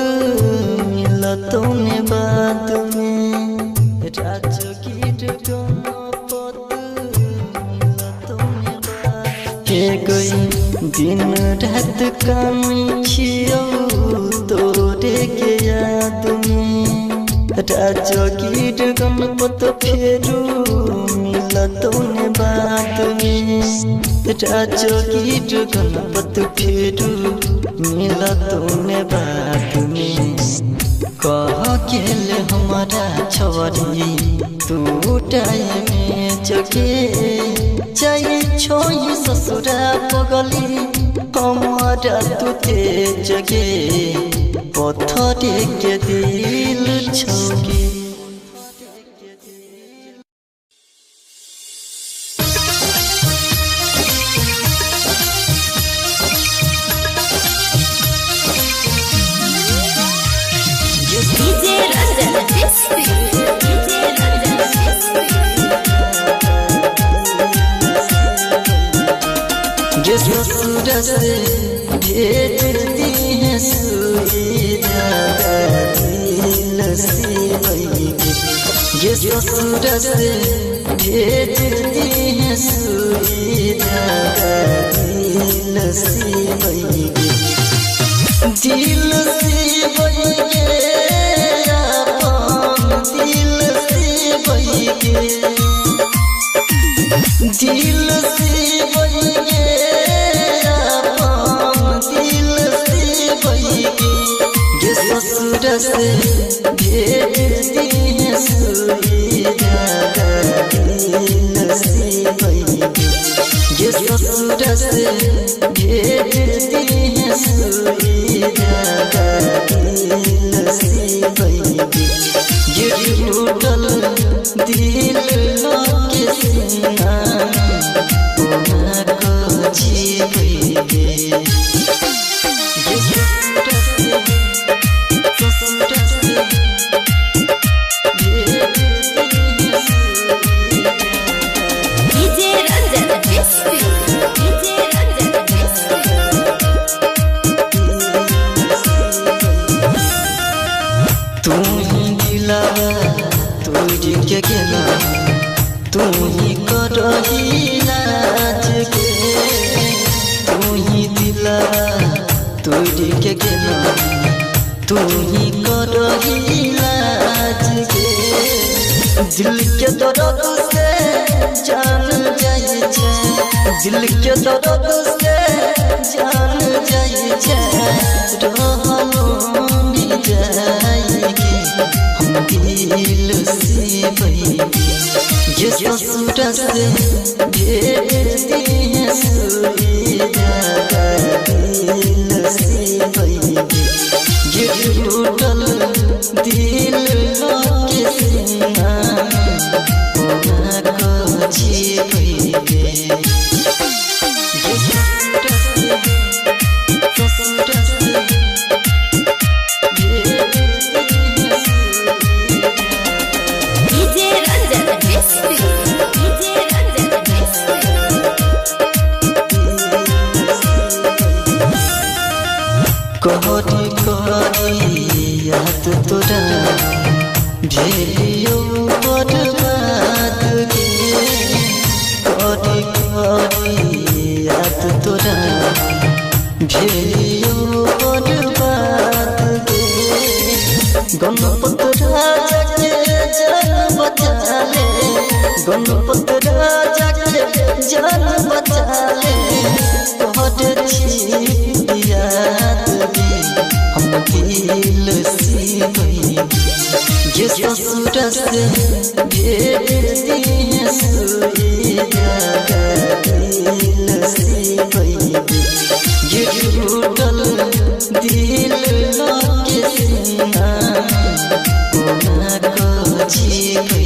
D: मिलतौ ने बाद में राजगीर गणपत मिलतौ ने बाद के गई दिन रात कानै छियौ तोरे के याद में राजगीर गणपत फेरू मिलतौ ने बाद में राजगीर गणपत फेरू मिलतौ ने बाद में कह गेल हमारा छवरी तू टाइम में जगे जाए छोई ससुरा पगली हमारा तू ते जगे पत्थरे के दिल छौके
C: डीजे रंजन किस्ती डीजे रंजन
D: ये ससुर से भेजती है सुविधा दिल से वही ये ससुर से भेजती है सुविधा दिल से वही दिल से वही दिल से वही दिल से वही ये ससुर से भेजती है सुविधा दिल से वही ये ससुर से भेजती है सुविधा दिल से वही ये टूटल दिल के सीना को जीवे
C: डीजे रंजन किस्ती डीजे रंजन किस्ती
D: तू ही दिलावा तुझ के गेला तू ही करही लाज के तू ही दिलावा तुझ के गेला तू ही करही लाज के दिल के दर्द से जान जाए दिल के दर्द से जान जाए रहलो जाएगी हम दिल से वही ये ससुर से भेजती है सुविधा दिल से वही ये टूटल दिल के सीना को जीवे ये ससुर से
C: डीजे रंजन किस्ती डीजे रंजन किस्ती
D: कहरी कहरी याद तोरा भेलियो बर्बाद के कहरी कहरी याद तोरा भेलियो बर्बाद के गणपत राजा के जान बचा ले गणपत राजा के जान बचा ले तोहर छी याद हम दिल से वही ये ससुर से भेजती है सुविधा दिल से वही ये टूटल दिल के सीना को जीवे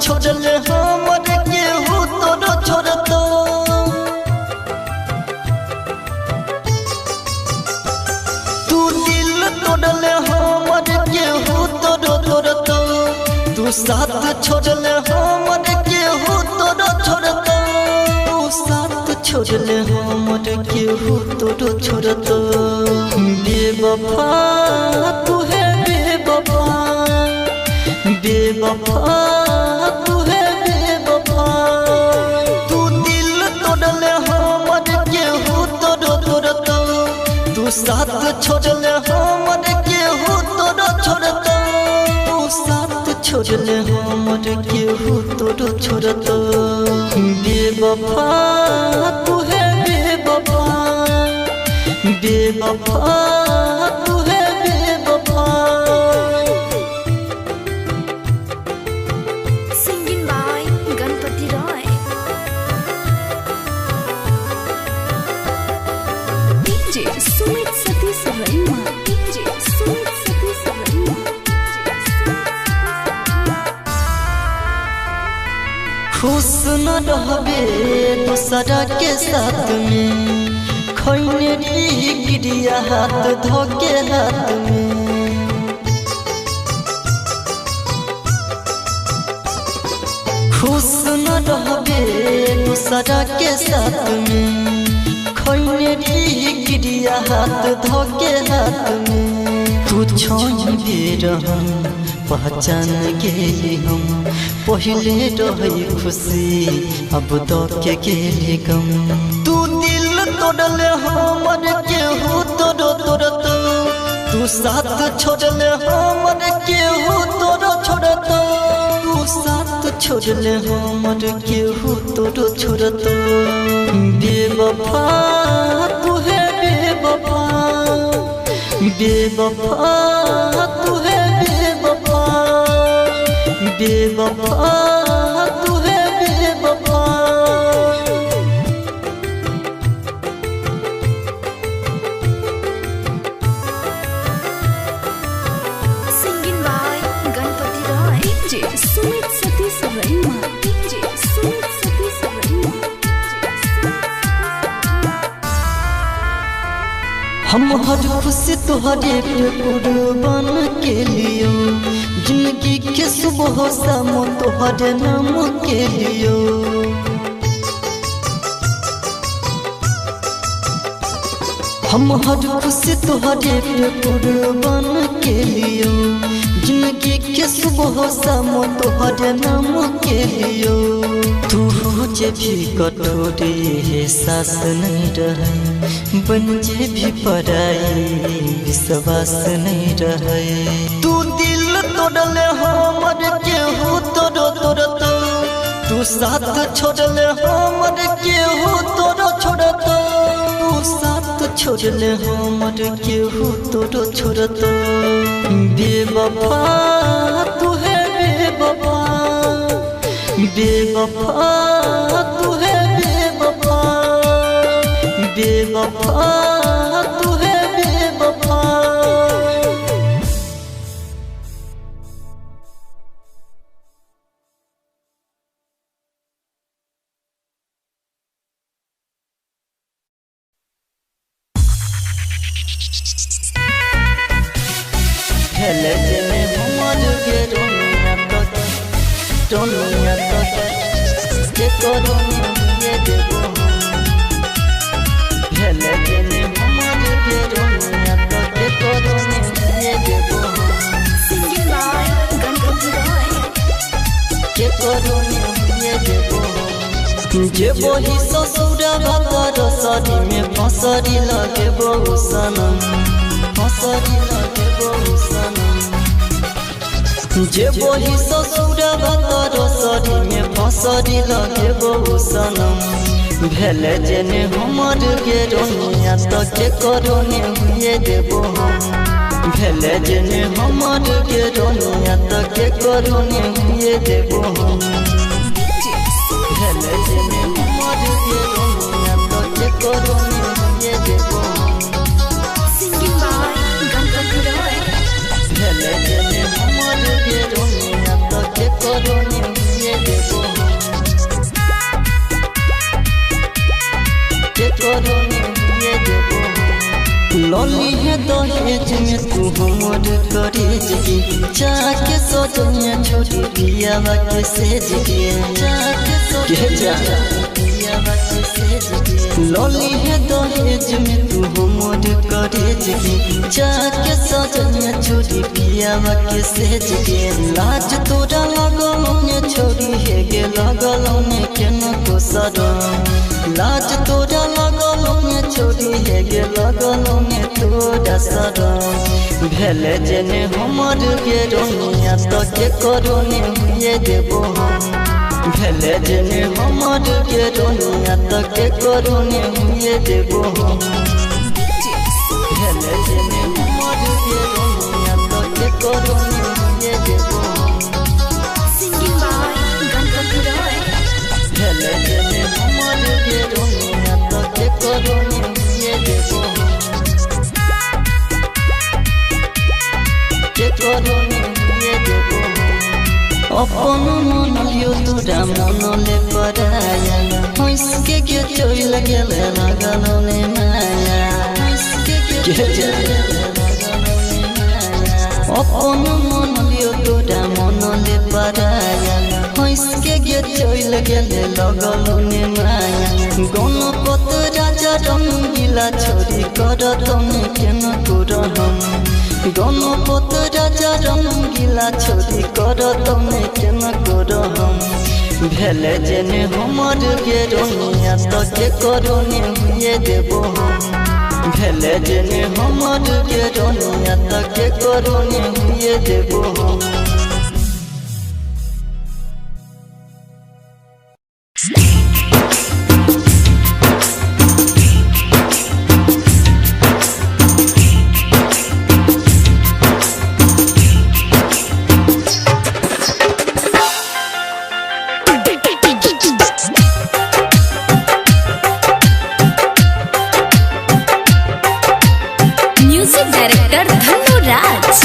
D: छोड़ले हमर केहू तोरो छोड़तो तू दिल तोड़ले हमर केहू तोरो छोड़तो तू साथ छोड़ले हमर केहू तोरो छोड़तो तू साथ छोड़ले हमर केहू तोरो छोड़तो बेवफा तू है बेवफा बेवफा तू है बेवफा तू दिल तोड़ले हमर केहू तोरो छोड़तो तू साथ छोड़ले हमर केहू तोरो छोड़तो तू साथ छोड़ले हमर केहू तोरो छोड़तो बेवफा तू है बेवफा बेवफा तू है बेवफा
C: Singing by Ganpati Roy.
B: DJ Sumit Satish Raima. DJ Sumit Satish Raima.
D: खुश न रहबे दूसरा के साथ में खैने री गिरिया हाथ धोके हाथ में खुश न रहबे दूसरा के साथ में खैने री गिरिया हाथ धोके हाथ में तू छोड़ बेर हम पहचान गेली हम पहले रही खुशी अब तो के गेली गम तू दिल तोड़ले हमर केहू तोरो छोड़तो तू साथ छोड़ले हमर केहू तोरो छोड़तो तू साथ छोड़ले हमर केहू तोरो छोड़तो बेवफा तू है बेवफा बेवफा तू है बेवफा बेवफा तू है बेवफा
C: Singing by Ganpati Roy.
B: DJ Sumit Satish Raima. DJ Sumit Satish Raima.
D: हम हर खुशी तुहरे पे कुर्बान के लियो जिंदगी के सुबह शाम तुहरे नाम के लियो हम हर खुशी तुहरे पे कुर्बान के लियो जिंदगी के सुबह शाम तुहरे नाम के लियो तू जे भी कटोरे है सास नहीं रहे बन जे भी पराई विश्वास नहीं रहे तू दिल तोड़ले हमर केहू तोरो छोड़तो तू साथ छोड़ले हमर केहू तोरो छोड़तो तू साथ छोड़ले हमर केहू तोरो छोड़तो बेवफा तू है बेवफा बेवफा तू है बेवफा बेवफा तू है बेवफा हेले जने हमर के रोनिया तो जे करो ये देबो हेले जने हमर के रोनिया तो जे करो ये देबो
C: Singing by Ganpati Roy.
D: जे करो ये देबो जे बही ससुरा भातर सरी में फसरी लगे बहु सनम फसरी लगे बहु सनम जे बही ससुरा भातर सरी में फसरी लगे बहु सनम भेले जेने हमर के रोनिया तो के करोने हुए देबो हम भेले जेने हमर के रोनिया तो के करोने हुए देबो हम भेले जेने हमर के रोनिया तो के करोने हुए देबो हम
C: Singing by Ganpati Roy.
D: भेले जेने हमर के रोनिया तो के करोने हुए लॉली है दहेज में तू हमर करेज की जाके सजनिया छोड़ी पियावा के सेज के जाके सजनिया पियावा के सेज के लॉली है दहेज में तू हमर करेज की जाके सजनिया छोड़ी पियावा के सेज के लाज तोरा लगल ने छोड़ी है गे लगल ने केना को सरम लाज तोरा लगल ने छोड़ी है गे लगल ने तोरा सरम भेले जेने हमर गे रोनिया तो के करोने हुए देबो हम भेले जेने हमर गे रोनिया तो के करोने हुए देबो हम भेले जेने हमर गे रोनिया तो के करोने हुए देबो हम
B: Singing by Ganpati Roy.
D: भेले जेने हमर गे रोनिया तो के करोने हुए देबो हम के करोने हुए देबो हम अपन मन लियो तोरा मन ले पराया हंस के चोरी लगल लगल ने माया हंस के चोरी अपन मन लियो तोरा मन ले पराया हंस के चोरी लगल लगल ने माया गणपत राजा रंगीला छोरी करत ने केना करहम गणपत राजा रंगीला छोरी करत ने केना करहम भेले जेने हमर गे रोनिया तो के करोने हुए देबो हम भेले जेने हमर गे रोनिया तो के करोने हुए देबो हम
C: म्यूजिक डायरेक्टर धनु राज।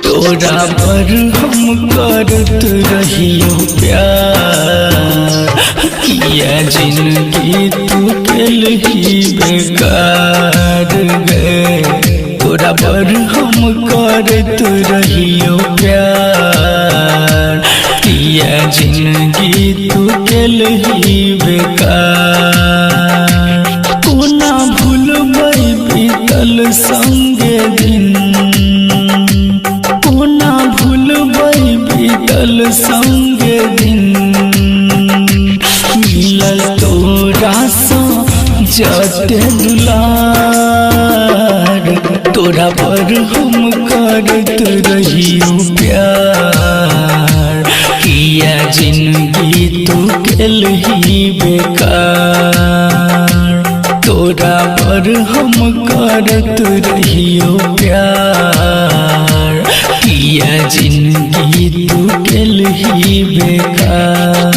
E: तोरा पर हम करत रहियो प्यार किया जिंदगी तू केल ही बेकार गए तोरा पर हम करत रहियो प्यार किया जिंदगी तू केल ही बेकार कोना भूलबै बीतल संगे दिन कोना भूलबै बीतल संगे दिन मिलल तोरा सँ जते दुलार तोरा पर हम करत रहियो प्यार किया जिंदगी तू केल ही बेकार तोरा पर हम करत रहियो प्यार किया जिंदगी तू केल ही बेकार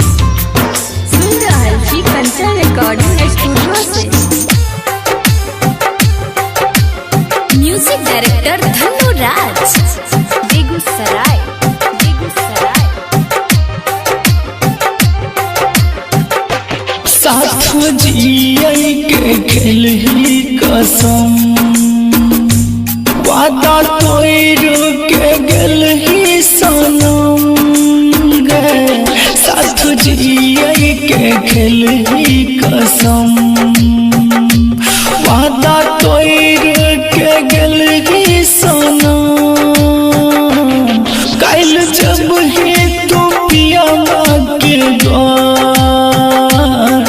B: सुन रहल छी कंचन रिकॉर्डिंग स्टूडियो से।
C: म्यूजिक डायरेक्टर धनु राज।
B: बेगूसराय बेगूसराय।
E: साथ जियै के खेल ही कसम वादा तोड़ के गेल ही सनम गे साथ जियै के खेल ही कसम वादा तोड़ के गेल ही सनम काल जब ही तू पियावा के द्वार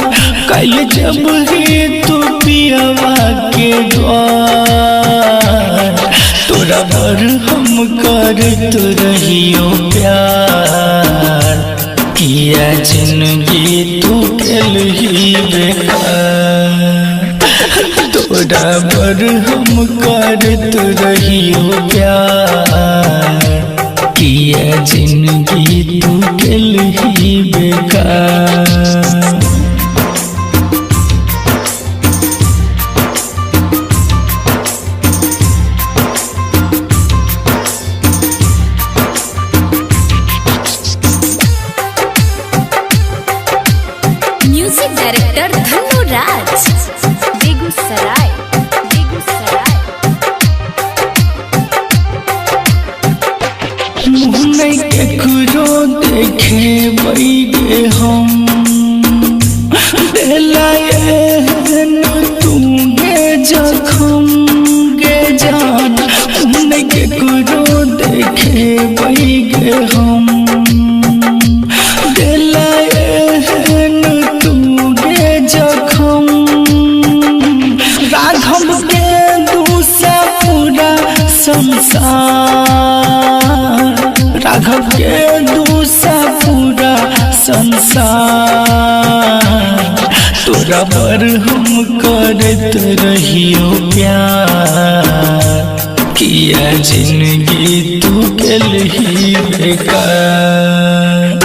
E: काल जब ही तू पियावा के द्वार तोरा पर हम करत रहियो प्यार किया जिंदगी तू केल ही बेकार तोरा पर हम करत रहियो प्यार किया जिंदगी तू केल ही बेकार मुहने के कुरो देखे बैगे हम लाए तुगे जखम गे जान मुहने के कुरो देखे बैगे हम तुगे जखम राघव के दूसरा पूरा संसार राघव के दूसरा पूरा संसार तोरा पर हम करत रहियो प्यार किया जिंदगी तू ही बेकार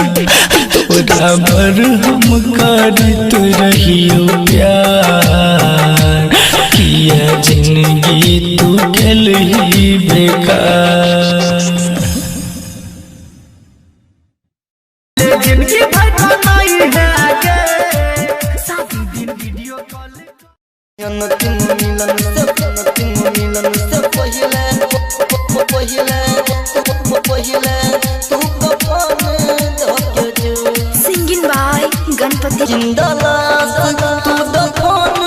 E: तोरा पर हम करत रहियो प्यार किया जिंदगी तू ही बेकार जिंदगी भर कमाई है साथी दिन वीडियो कॉल
D: अंतिम मिलन से पहिले तू कफन धके जो
C: सिंगिंग बाय गणपति
D: जिंदा लाश तू दफन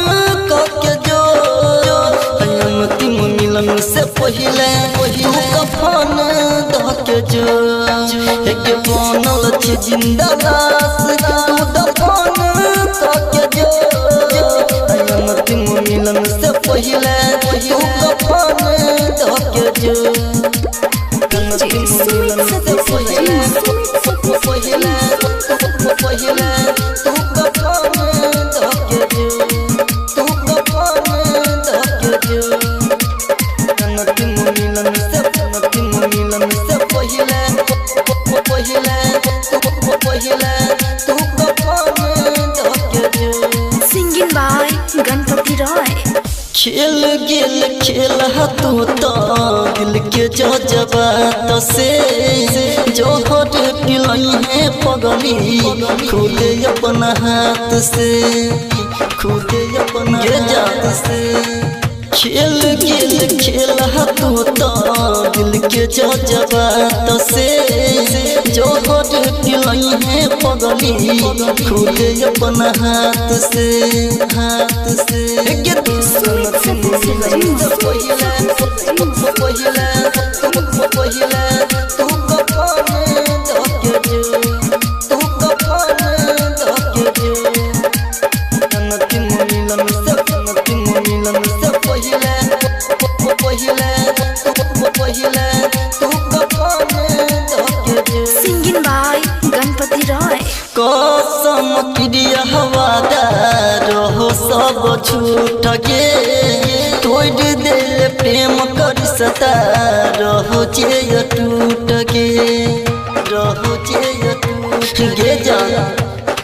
D: करके जो अंतिम मिलन से पहिले तू कफन धके जो एक बनल छी जिंदा लाश तू दफन करके जो अंतिम मिलन से पहिले तू कफन धके जो अंतिम मिलन से पहिले तू कफन धके जो तू कफन धके जो अंतिम मिलन से पहिले तू कफन धके जो
C: सिंगिंग बाय गणपति रॉय
D: खेल गेल खेल तू तो दिल के जज्बात से जो हट पिलाई है पगली खुदे अपना हाथ से खुदे अपना जात से खेल गेल खेल तू तो दिल के जज्बात से जो हट पिलाई है पगली खुदे अपना हाथ से
C: सिंगिंग बाय गणपति रॉय
D: कसम क्रिया हवादार हो सब छूट गे तोड़ दिल प्रेम कर सता रहो जे टूट गे गे जाना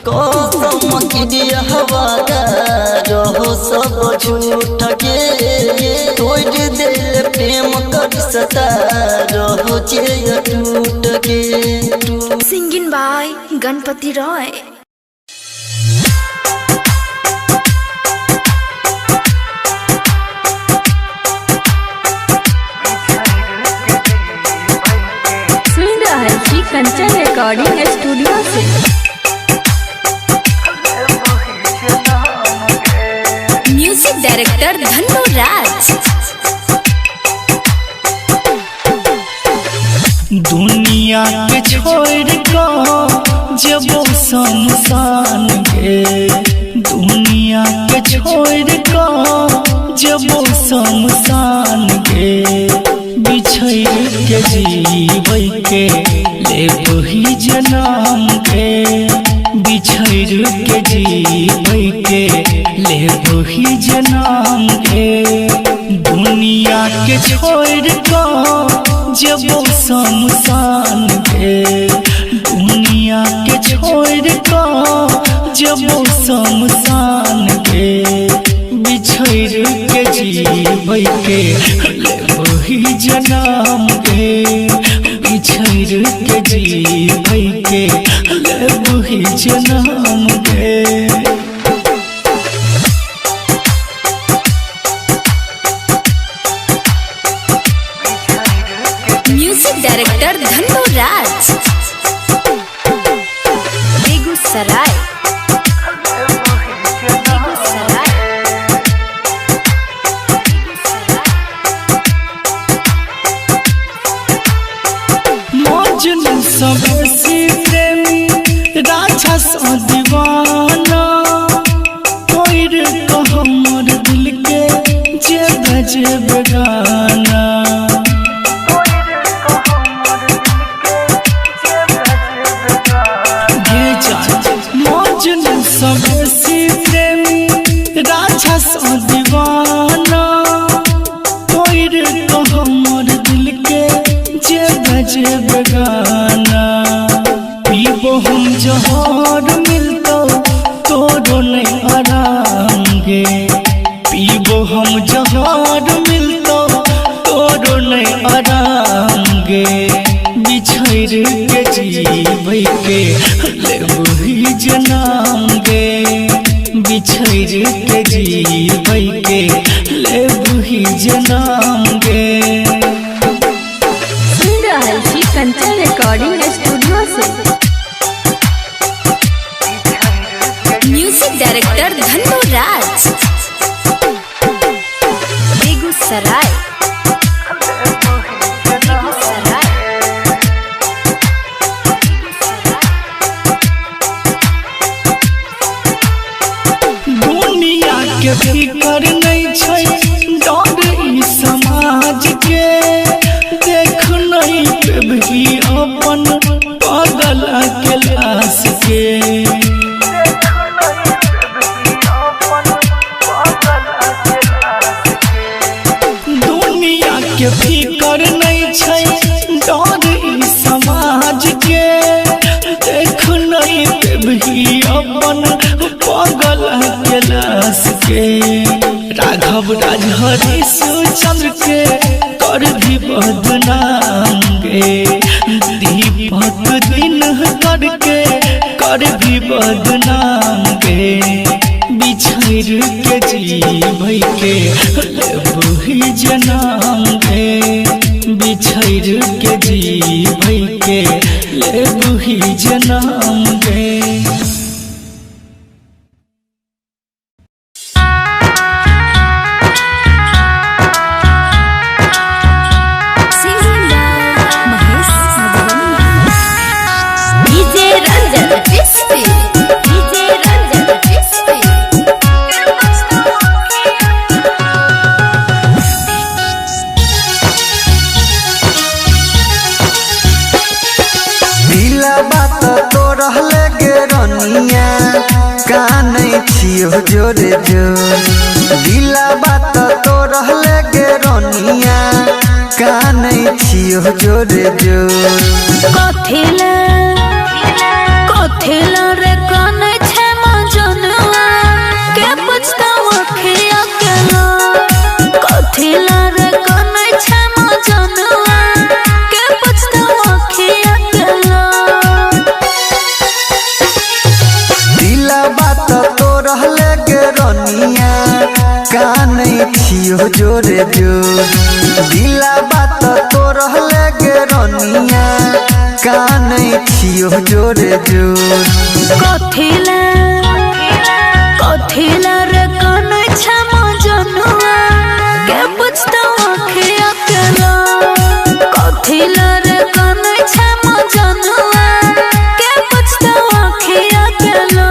D: कसम क्रिया हवादार हो सब छूट गे तोड़ दिल प्रेम कर सता रहो जे टूट गे
C: सिंगिंग बाय गणपति रॉय
B: सुन रहा है जी कंचन रिकॉर्डिंग स्टूडियो से म्यूजिक डायरेक्टर धन्नो राज
E: दुनिया के छोड़ को जब शमशान गे दुनिया के छोड़ को जब शमशान गे बिछड़ के जीवै के ले वही जन्म के बिछड़ के जीवै के ले वही जन्म के दुनिया के छोड़ को जब शमशान गे दुनिया के छोड़ को जब शमशान गे बिछड़ के जीवै के ले वही जन्म गे बिछड़ के जीवै के ले वही जन्म गे
B: म्यूजिक डायरेक्टर
C: धन्नो राज बेगूसराय
E: मजनू सबसे प्रेमी राजा सा दीवाना कोई रे तो हमर दिल के जे बजे बेगाना मजनू सबसे प्रेमी राजा सा दीवाना कोई रे तो हमर दिल के जे बजे बेगाना पीबो हम जहर मिलतो तोरो नहीं आराम गे पीबो हम जहर मिलतो तोरो नहीं आराम गे बिछड़ के जीबै के लेबो ही जनाम गे बिछड़ के जीबै के लेबो ही जनाम गे।
C: कंचन रिकॉर्डिंग स्टूडियो से म्यूजिक डायरेक्टर धन्नो राज बेगूसराय
E: दुनिया के फिकर नहीं छै डर ई समाज के देख नहीं पेबही अपन पागल के लाश के दुनिया के फिकर नहीं छै डर ई समाज के देख नहीं पेबही अपन पागल के लाश के राघव राजहरी चंद्र के कर भी बदनाम गे दीपक दिन करके कर भी बदनाम गे बिछड़ के जीबै के लेबो ही जनाम गे बिछड़ के जीबै के लेबो ही जनाम गे।
A: जोरे जोर दिला बात तो रहले गे रोनिया कानै छियो जोरे जोर
C: कथिला रे कानै छै मजनुआ के पुछतावा खिया केला कथिला रे कानै छै मजनुआ के पुछतावा खिया केला
A: दिला बात तो रहले गे रोनिया कानै छियो जोरे जोर दिला बात तो रहले गे रोनिया कानै छियो जोरे जोर
C: कथिला रे कानै छै मजनुआ के पुछतावा खिया केला कथिला रे कानै छै मजनुआ के पुछतावा खिया केला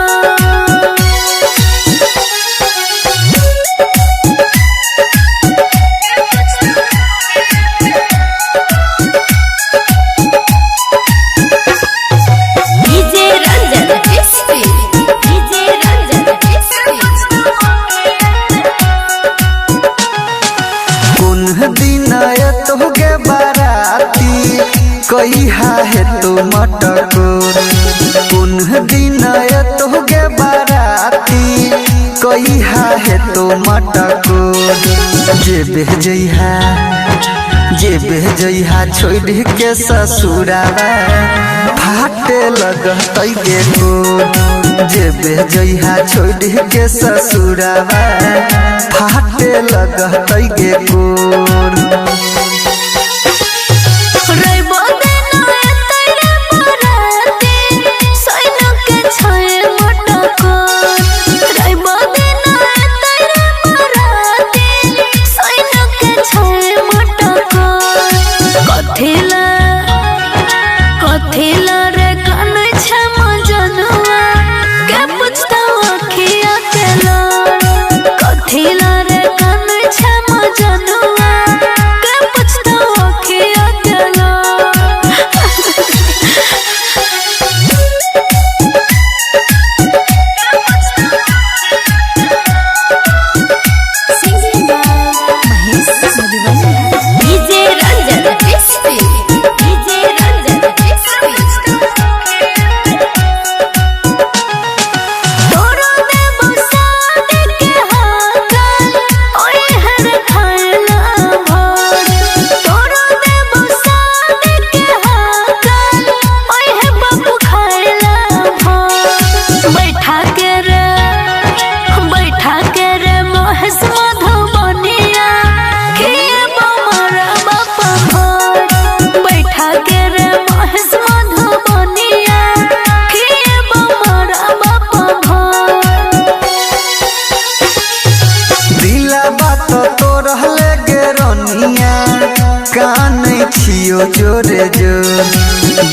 A: कहिया है तो मटकोर कुन दिन तोहगे बाराती कहिया है तो मटकोर जे बेजइहा छोड़ के ससुरावा फाटे लगतै गे कोर जे बेजइहा छोड़ के ससुरावा फाटे लगतै गे कोर
C: रे बोदेना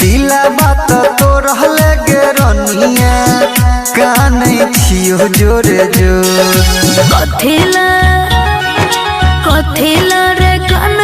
A: दिला बात तो रहले गे रनिया काने छियो जोरे जोर
C: कथिला रे कान